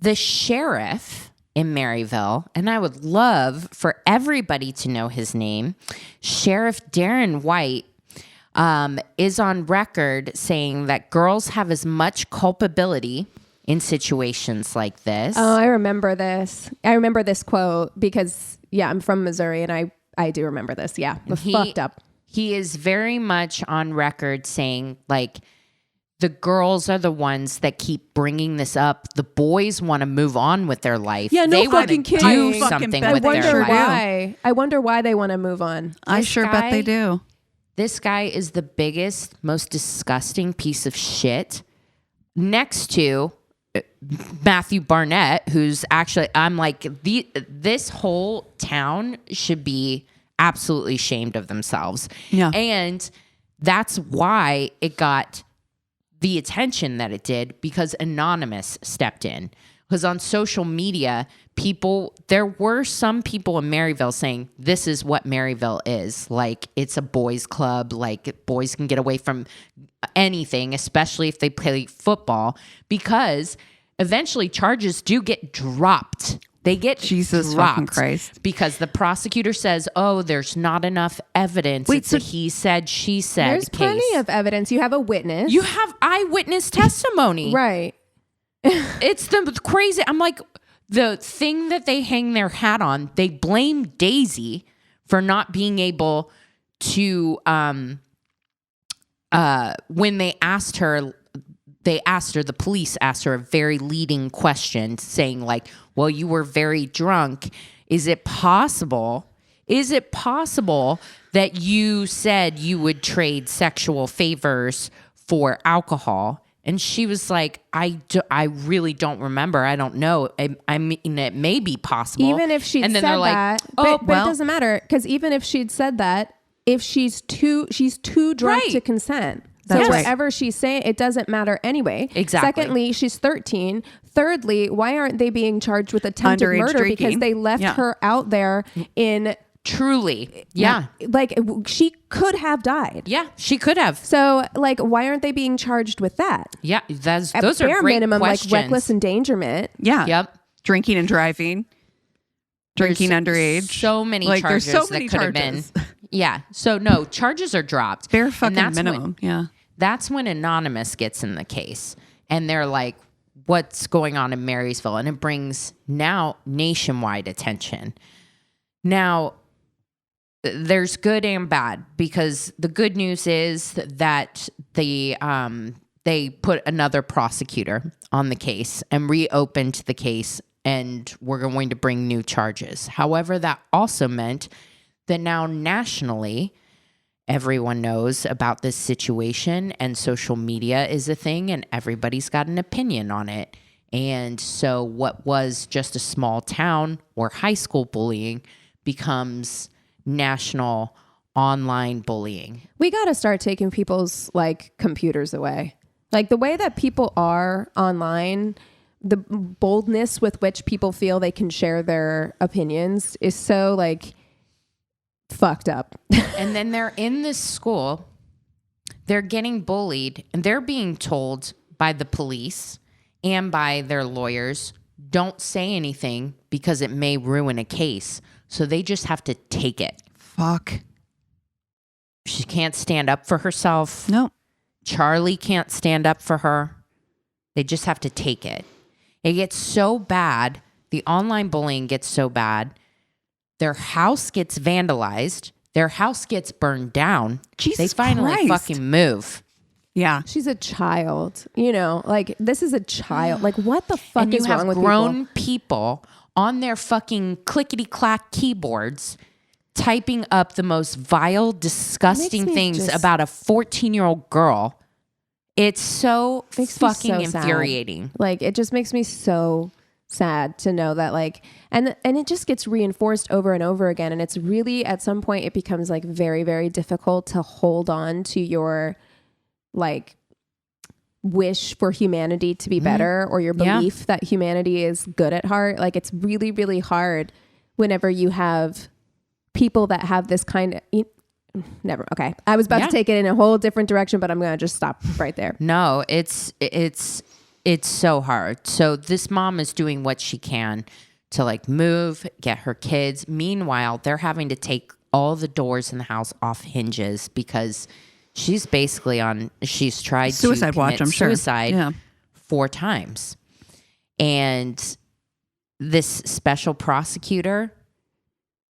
the sheriff in Maryville, and I would love for everybody to know his name, Sheriff Darren White, is on record saying that girls have as much culpability in situations like this. Oh, I remember this. I remember this quote because, I'm from Missouri and I do remember this. Yeah, fucked up. He is very much on record saying, like, the girls are the ones that keep bringing this up. The boys want to move on with their life. Yeah, no they fucking kidding. do something with their life. I wonder why they want to move on. I sure bet they do. This guy is the biggest, most disgusting piece of shit next to Matthew Barnett, who's actually, I'm like, this whole town should be absolutely ashamed of themselves. Yeah. And that's why it got the attention that it did, because Anonymous stepped in. Because on social media, there were some people in Maryville saying, this is what Maryville is. Like, it's a boys club. Like, boys can get away from anything, especially if they play football, because eventually charges do get dropped. They get Jesus dropped fucking Christ. because the prosecutor says, oh, there's not enough evidence. It's a he said, she said There's case. plenty of evidence. You have a witness. You have eyewitness testimony. Right. It's the crazy. I'm like, the thing that they hang their hat on, they blame Daisy for not being able to, when they asked her, the police asked her a very leading question saying like, well, you were very drunk. Is it possible that you said you would trade sexual favors for alcohol? And she was like, I really don't remember. I don't know. I mean, it may be possible. Even if she'd said that, but it doesn't matter, because even if she'd said that, if she's too drunk to consent. So whatever she's saying, it doesn't matter anyway. Exactly. Secondly, she's 13. Thirdly, why aren't they being charged with attempted Underage murder? drinking. Because they left her out there in... Truly. Yeah. Like, she could have died. Yeah, she could have. So, like, why aren't they being charged with that? Yeah, those At are bare great minimum, questions. like reckless endangerment. Yeah. Yep. Drinking and driving. Drinking underage. So many charges there's so many that could charges. have been. Yeah. So no, charges are dropped. Bare fucking minimum. That's when Anonymous gets in the case. And they're like, what's going on in Marysville? And it brings now nationwide attention. Now, there's good and bad, because the good news is that they put another prosecutor on the case and reopened the case, and we're going to bring new charges. However, that also meant that now nationally, everyone knows about this situation, and social media is a thing, and everybody's got an opinion on it. And so what was just a small town or high school bullying becomes national online bullying. We got to start taking people's like computers away. Like the way that people are online the boldness with which people feel they can share their opinions is so like fucked up. And then they're in this school, they're getting bullied, and they're being told by the police and by their lawyers, don't say anything because it may ruin a case. So they just have to take it. Fuck. She can't stand up for herself. No. Charlie can't stand up for her. They just have to take it. It gets so bad. The online bullying gets so bad. Their house gets vandalized. Their house gets burned down. Jesus They finally Christ. fucking move. Yeah. She's a child, you know, like this is a child. Like what the fuck And you is have wrong with grown people on their fucking clickety-clack keyboards typing up the most vile, disgusting things about a 14-year-old girl. It's so fucking infuriating. Sad. Like it just makes me so sad to know that like, and it just gets reinforced over and over again. And it's really, at some point it becomes like very, very difficult to hold on to your like wish for humanity to be better or your belief that humanity is good at heart. Like it's really, really hard whenever you have people that have this kind of okay. I was about to take it in a whole different direction, but I'm going to just stop right there. No, it's so hard. So this mom is doing what she can to like move, get her kids. Meanwhile, they're having to take all the doors in the house off hinges because she's basically she's tried suicide to watch, I'm sure. Suicide 4 times. And this special prosecutor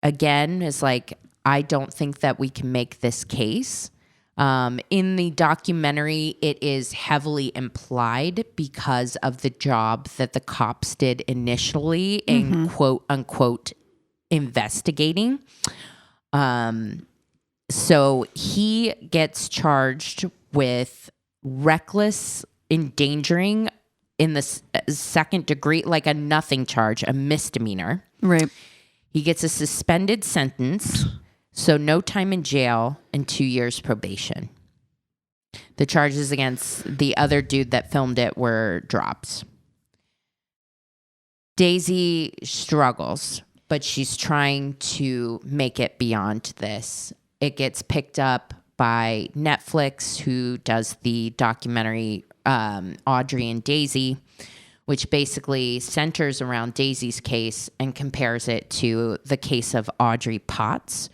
again is like, I don't think that we can make this case. In the documentary, it is heavily implied because of the job that the cops did initially in quote unquote investigating. So he gets charged with reckless endangering in the second degree, like a nothing charge, a misdemeanor. Right. He gets a suspended sentence. So no time in jail and 2 years probation. The charges against the other dude that filmed it were dropped. Daisy struggles, but she's trying to make it beyond this. It gets picked up by Netflix, who does the documentary Audrey and Daisy, which basically centers around Daisy's case and compares it to the case of Audrey Potts,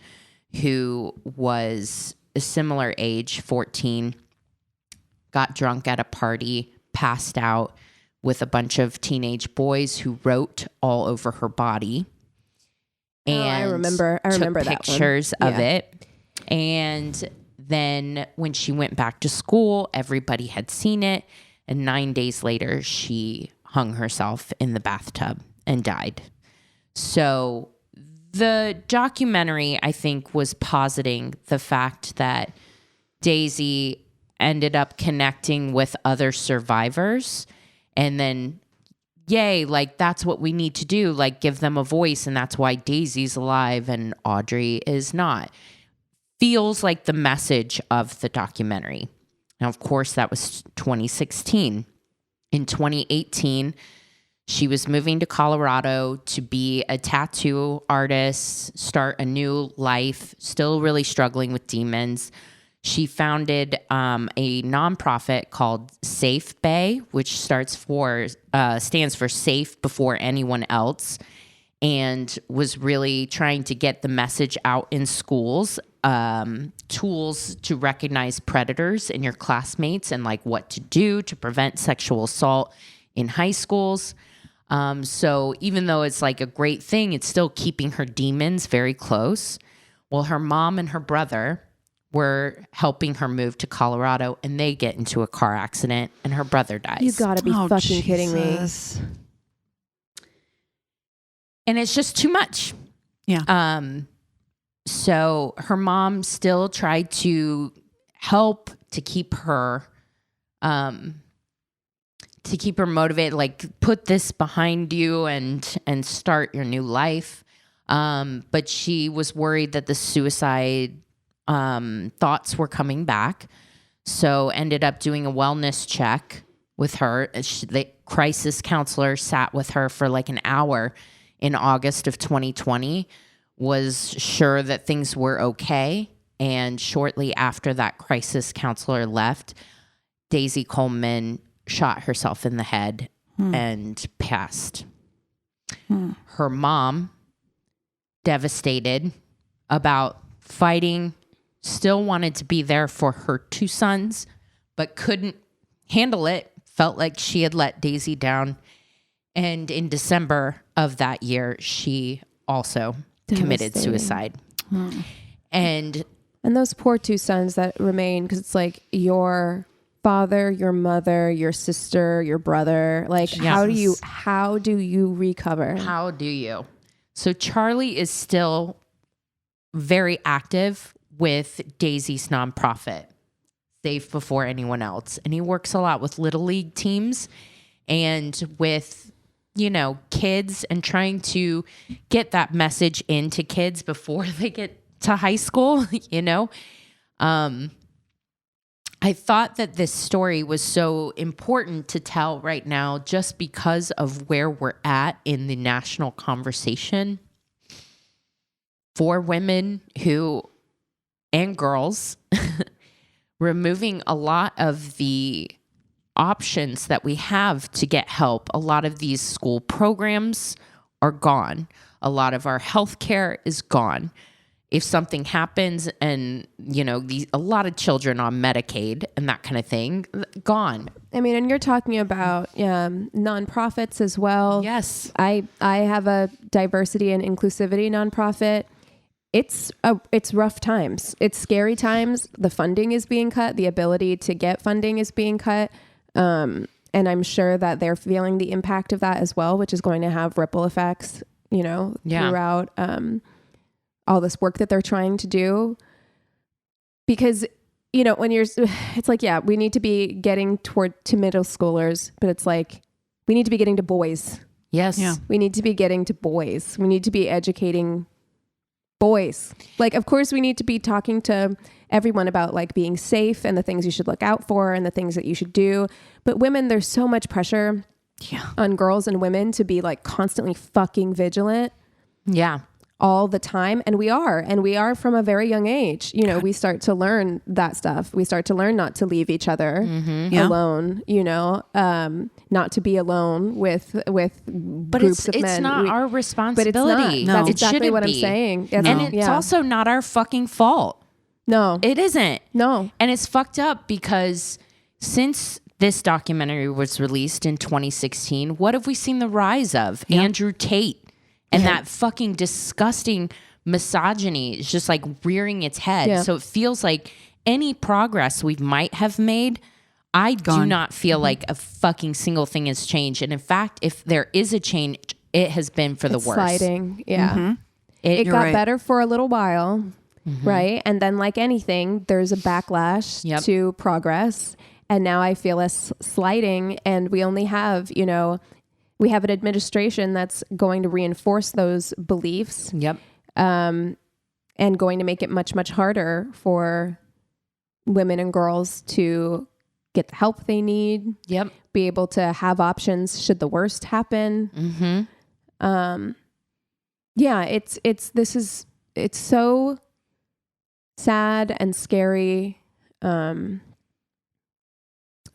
who was a similar age, 14, got drunk at a party, passed out with a bunch of teenage boys who wrote all over her body. And I remember took that pictures of it. And then when she went back to school, everybody had seen it. And 9 days later, she hung herself in the bathtub and died. So the documentary, I think, was positing the fact that Daisy ended up connecting with other survivors, and then, yay, like that's what we need to do, like give them a voice, and that's why Daisy's alive and Audrey is not. Feels like the message of the documentary. Now, of course, that was 2016. In 2018, she was moving to Colorado to be a tattoo artist, start a new life, still really struggling with demons. She founded a nonprofit called Safe Bay, which stands for Safe Before Anyone Else, and was really trying to get the message out in schools, tools to recognize predators in your classmates and like what to do to prevent sexual assault in high schools. So even though it's like a great thing, it's still keeping her demons very close. Well, her mom and her brother were helping her move to Colorado, and they get into a car accident and her brother dies. You gotta be fucking kidding me. And it's just too much. Yeah. So her mom still tried to help to keep her motivated, like put this behind you and start your new life. But she was worried that the suicide thoughts were coming back. So ended up doing a wellness check with her. The crisis counselor sat with her for like an hour in August of 2020, was sure that things were okay. And shortly after that crisis counselor left, Daisy Coleman shot herself in the head and passed. Her mom, devastated about fighting, still wanted to be there for her 2 sons, but couldn't handle it, felt like she had let Daisy down. And in December of that year, she also committed suicide. And those poor 2 sons that remain, because it's like your father, your mother, your sister, your brother. Like, how do you recover? How do you? So Charlie is still very active with Daisy's nonprofit, Safe Before Anyone Else. And he works a lot with Little League teams and with, kids, and trying to get that message into kids before they get to high school, I thought that this story was so important to tell right now just because of where we're at in the national conversation for women and girls, removing a lot of the options that we have to get help. A lot of these school programs are gone. A lot of our healthcare is gone. If something happens and, a lot of children on Medicaid and that kind of thing, gone. I mean, and you're talking about nonprofits as well. Yes. I have a diversity and inclusivity nonprofit. It's rough times. It's scary times. The funding is being cut. The ability to get funding is being cut. And I'm sure that they're feeling the impact of that as well, which is going to have ripple effects, throughout all this work that they're trying to do. Because, it's like, yeah, we need to be getting to middle schoolers, but it's like, we need to be getting to boys. Yes. Yeah. We need to be getting to boys. We need to be educating boys. Like, of course, we need to be talking to everyone about like being safe and the things you should look out for and the things that you should do. But women, there's so much pressure on girls and women to be like constantly fucking vigilant. Yeah. All the time. And we are from a very young age. We start to learn that stuff. We start to learn not to leave each other alone, not to be alone with but groups of men. It's not our responsibility. But it's not. No. That's exactly what I'm saying. It's also not our fucking fault. No. It isn't. No. And it's fucked up because since this documentary was released in 2016, what have we seen the rise of? Andrew Tate. And that fucking disgusting misogyny is just like rearing its head. Yeah. So it feels like any progress we might have made, I do not feel like a fucking single thing has changed. And in fact, if there is a change, it has been for the worse. Sliding. Yeah. Mm-hmm. It got better for a little while. Mm-hmm. Right. And then like anything, there's a backlash to progress. And now I feel us sliding, and we only have, we have an administration that's going to reinforce those beliefs. Yep. And going to make it much, much harder for women and girls to get the help they need. Yep. Be able to have options should the worst happen. Mm-hmm. It's so sad and scary,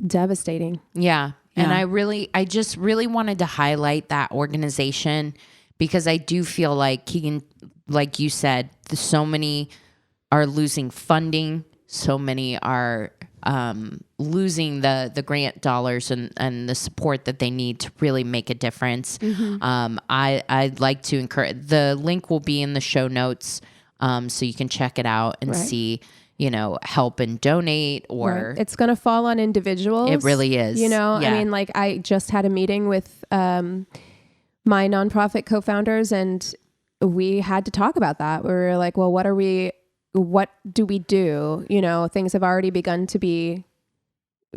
devastating. Yeah. And I just really wanted to highlight that organization because I do feel like Keegan, like you said, so many are losing funding. So many are losing the grant dollars and the support that they need to really make a difference. Mm-hmm. I'd like to encourage, the link will be in the show notes so you can check it out and see, help and donate or... It's going to fall on individuals. It really is. I mean, like I just had a meeting with my nonprofit co-founders and we had to talk about that. We were like, well, what do we do? Things have already begun to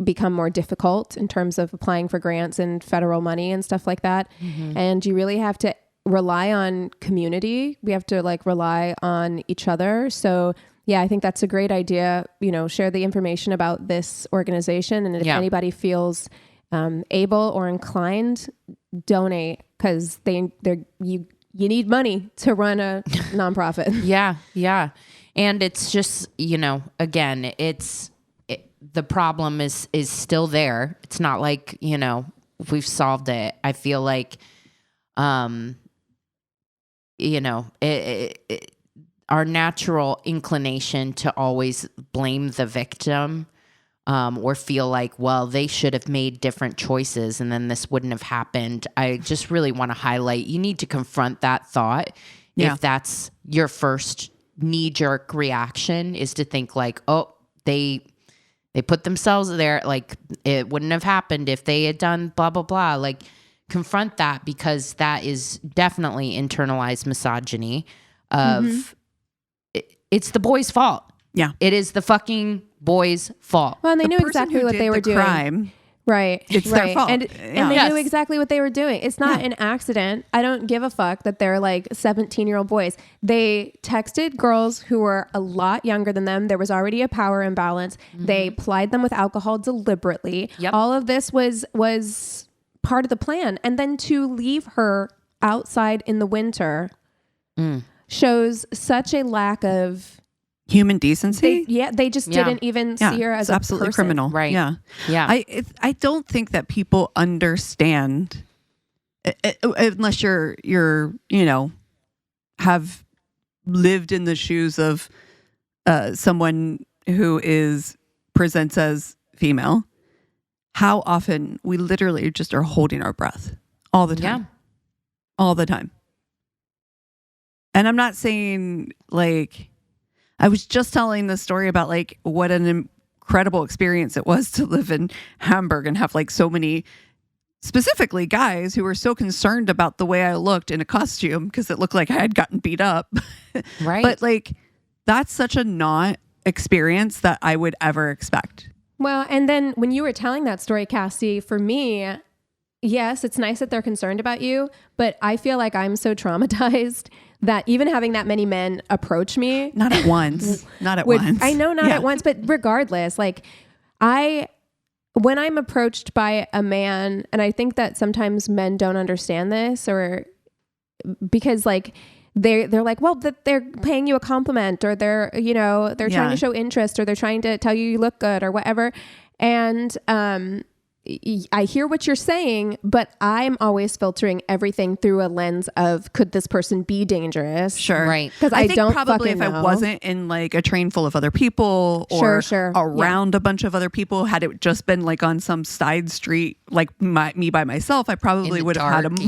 become more difficult in terms of applying for grants and federal money and stuff like that. Mm-hmm. And you really have to rely on community. We have to rely on each other. So yeah, I think that's a great idea. Share the information about this organization. And if anybody feels able or inclined, donate, because you need money to run a nonprofit. Yeah. And it's just, again, the problem is still there. It's not like, we've solved it. I feel like, our natural inclination to always blame the victim, or feel like, well, they should have made different choices and then this wouldn't have happened. I just really want to highlight, you need to confront that thought. If that's your first knee-jerk reaction, is to think like, oh, they put themselves there, like it wouldn't have happened if they had done blah, blah, blah. Like, confront that, because that is definitely internalized misogyny of it's the boy's fault. Yeah. It is the fucking boy's fault. Well, and they knew exactly what they were doing. Crime, right. It's their fault. And they knew exactly what they were doing. It's not an accident. I don't give a fuck that they're like 17-year-old boys. They texted girls who were a lot younger than them. There was already a power imbalance. Mm-hmm. They plied them with alcohol deliberately. Yep. All of this was part of the plan. And then to leave her outside in the winter shows such a lack of human decency. They just didn't even see her as a absolutely person. Criminal. Right. Yeah. I don't think that people understand, unless you're have lived in the shoes of someone who presents as female, how often we literally just are holding our breath all the time. All the time. And I'm not saying, like, I was just telling the story about like what an incredible experience it was to live in Hamburg and have like so many, specifically guys who were so concerned about the way I looked in a costume because it looked like I had gotten beat up. Right. But like, that's such a not experience that I would ever expect. Well, and then when you were telling that story, Cassie, for me, yes, it's nice that they're concerned about you, but I feel like I'm so traumatized that even having that many men approach me. Not at once. Not at once. I know not at once, but regardless, like when I'm approached by a man, and I think that sometimes men don't understand this, or because like they're like, well, that they're paying you a compliment, or they're trying to show interest, or they're trying to tell you look good or whatever. And, I hear what you're saying, but I'm always filtering everything through a lens of, could this person be dangerous? Sure. Right. Because I think don't probably if know. I wasn't in like a train full of other people or around a bunch of other people, had it just been like on some side street, like me by myself, I probably would have had a much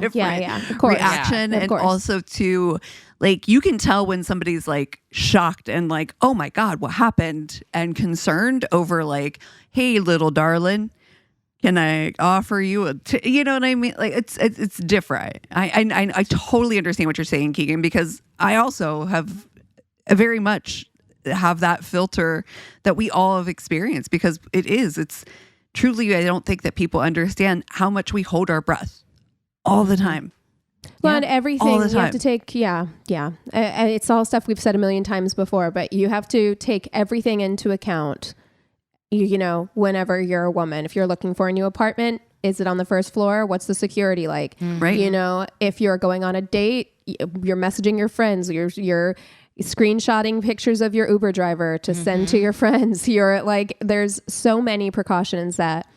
different of course. reaction. Of and course. Also to like, you can tell when somebody's like shocked and like, oh my God, what happened? And concerned over like, hey, little darling, can I offer you you know what I mean? Like it's different. I totally understand what you're saying, Keegan, because I also have very much have that filter that we all have experienced, because it's truly, I don't think that people understand how much we hold our breath all the time. Well, and everything you have to take, it's all stuff we've said a million times before, but you have to take everything into account. Whenever you're a woman, if you're looking for a new apartment, is it on the first floor? What's the security like? Right. If you're going on a date, you're messaging your friends, you're screenshotting pictures of your Uber driver to send to your friends. You're like, there's so many precautions that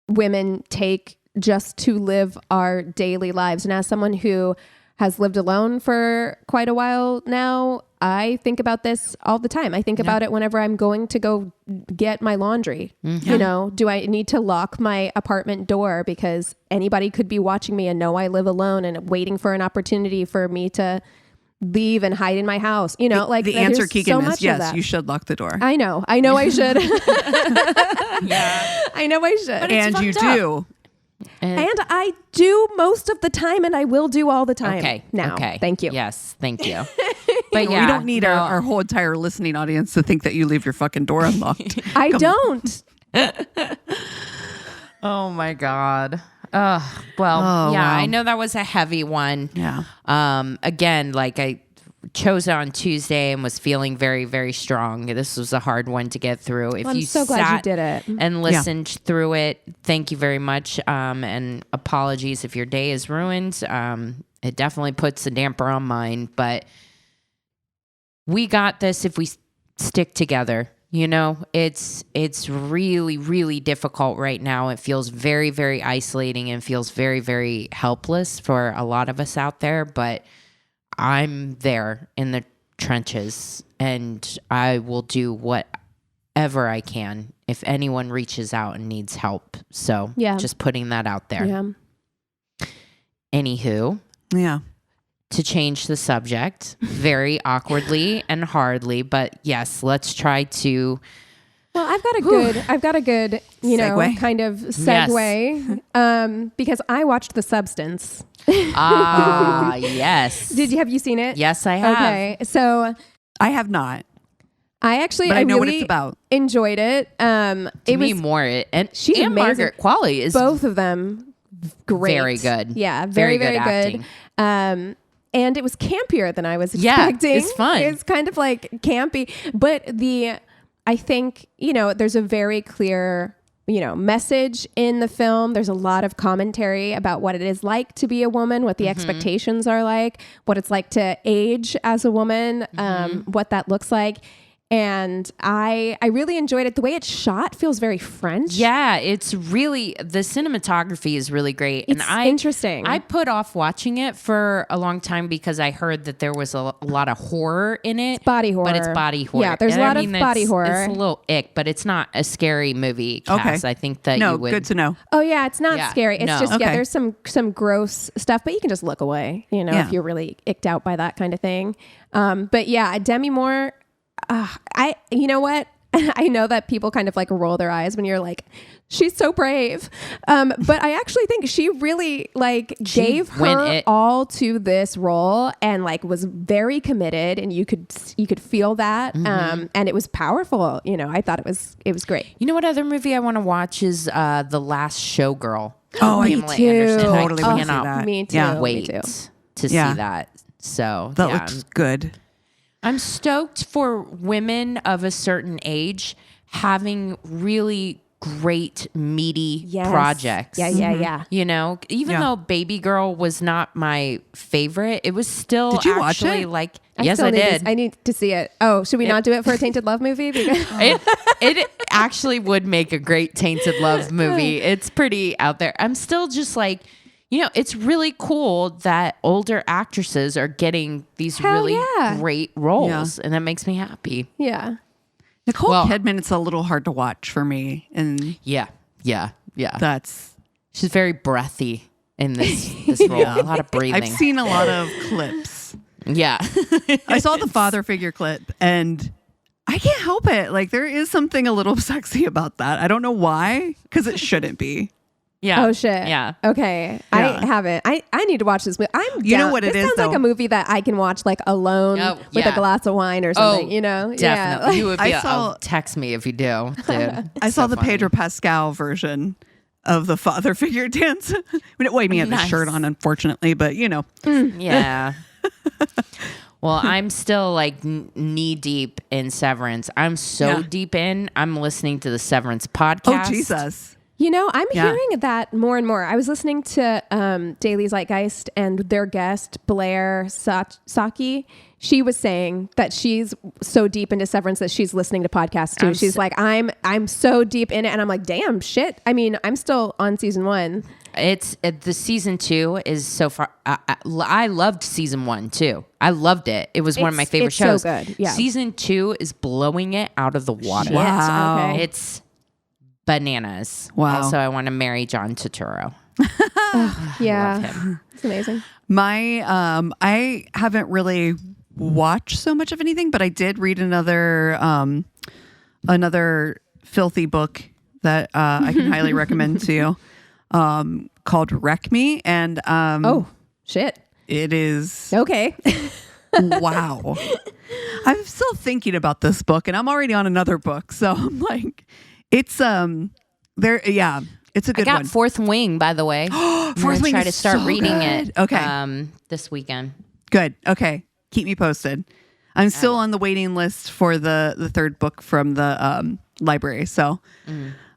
women take just to live our daily lives. And as someone who has lived alone for quite a while now, I think about this all the time. I think about it whenever I'm going to go get my laundry. Mm-hmm. Do I need to lock my apartment door because anybody could be watching me and know I live alone and waiting for an opportunity for me to leave and hide in my house? The answer, Keegan, is yes, you should lock the door. I know I should. I know I should. And you do. And I do most of the time, and I will do all the time. Okay. Now. Okay. Thank you. Yes. Thank you. But we don't need our whole entire listening audience to think that you leave your fucking door unlocked. I don't. Oh my God. Wow. I know that was a heavy one. Yeah. Again, like chose it on Tuesday and was feeling very, very strong. This was a hard one to get through. If I'm you so glad you did it and listened through it, thank you very much. And apologies if your day is ruined. It definitely puts a damper on mine, but we got this if we stick together. You know, it's really, really difficult right now. It feels very, very isolating and feels very, very helpless for a lot of us out there, but I'm there in the trenches and I will do whatever I can if anyone reaches out and needs help. So just putting that out there. Yeah. Anywho. Yeah. To change the subject very awkwardly and hardly, but yes, let's try to. Well, I've got a good, segue. Kind of segue, because I watched The Substance. Yes. Have you seen it? Yes, I have. Okay, so I have not. I know really what it's about. Enjoyed it. It was more, and she's and amazing. Margaret Qualley is both of them great, very good. Yeah, very good acting. And it was campier than I was expecting. Yeah, it's fun. It's kind of like campy, but I think, there's a very clear, message in the film. There's a lot of commentary about what it is like to be a woman, what the expectations are like, what it's like to age as a woman, what that looks like. And I really enjoyed it. The way it's shot feels very French. Yeah, it's really, the cinematography is really great. It's interesting. I put off watching it for a long time because I heard that there was a lot of horror in it. It's body horror. But it's body horror. Yeah, there's a lot of body horror. It's a little ick, but it's not a scary movie, Cass. Okay. I think that you would. Good to know. Oh yeah, it's not scary. It's just, Okay. there's some gross stuff, but you can just look away, if you're really icked out by that kind of thing. But yeah, Demi Moore, you know what? I know that people kind of like roll their eyes when you're like, she's so brave. But I actually think she really gave her all to this role and was very committed, and you could feel that. And it was powerful. I thought it was great. You know what other movie I want to watch is The Last Showgirl. Oh, me Pamela too. Anderson. Totally I want to see cannot that. Me too. Yeah. wait Me too. to see that. So That looks good. I'm stoked for women of a certain age having really great, meaty projects. Yeah. Even though Baby Girl was not my favorite, it was still Did you watch actually it? Yes, I did. I need to see it. Oh, should we not do it for a Tainted Love movie? It actually would make a great Tainted Love movie. It's pretty out there. I'm still just it's really cool that older actresses are getting these great roles, and that makes me happy. Yeah. Nicole Kidman, it's a little hard to watch for me. And Yeah. she's very breathy in this role. A lot of breathing. I've seen a lot of clips. Yeah. I saw the father figure clip and I can't help it. There is something a little sexy about that. I don't know why, because it shouldn't be. Yeah. Oh shit. Yeah. Okay. Yeah. I haven't. I need to watch this movie. You know what it is, This sounds like a movie that I can watch alone with a glass of wine or something. Definitely. Yeah. You would be. Text me if you do, dude. I saw the Pedro Pascal version of the father figure dance. He had the shirt on, unfortunately, but Yeah. Well, I'm still knee deep in Severance. I'm so deep in. I'm listening to the Severance podcast. Oh Jesus. I'm hearing that more and more. I was listening to Daily Zeitgeist and their guest, Blair Saki. She was saying that she's so deep into Severance that she's listening to podcasts too. She's like, I'm so deep in it. And I'm like, damn, shit. I mean, I'm still on season 1. The season 2 is so far. I loved season 1 too. I loved it. It was one of my favorite shows. So good. Yeah. Season 2 is blowing it out of the water. Wow. Okay. It's bananas. Wow. Also, I want to marry John Turturro. Yeah. Love him. It's amazing. I haven't really watched so much of anything, but I did read another filthy book that I can highly recommend to you, called Wreck Me. And oh shit, it is okay. Wow. I'm still thinking about this book, and I'm already on another book, so I'm like, it's there. Yeah, it's a good one. I got Fourth Wing, by the way. Fourth Wing. Try to start so reading good. it. Okay. This weekend. Good. Okay. keep me posted. I'm still on the waiting list for the third book from the library. So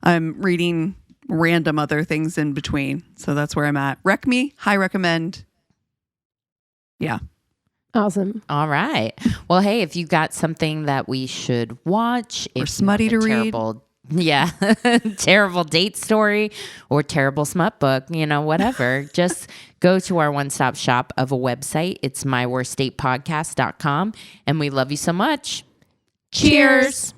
I'm reading random other things in between. So that's where I'm at. Rec me, high recommend. Yeah. Awesome. All right. Well, hey, if you got something that we should watch, or smutty to read. Yeah. Terrible date story or terrible smut book, whatever. Just go to our one-stop shop of a website. It's myworstdatepodcast.com. And we love you so much. Cheers.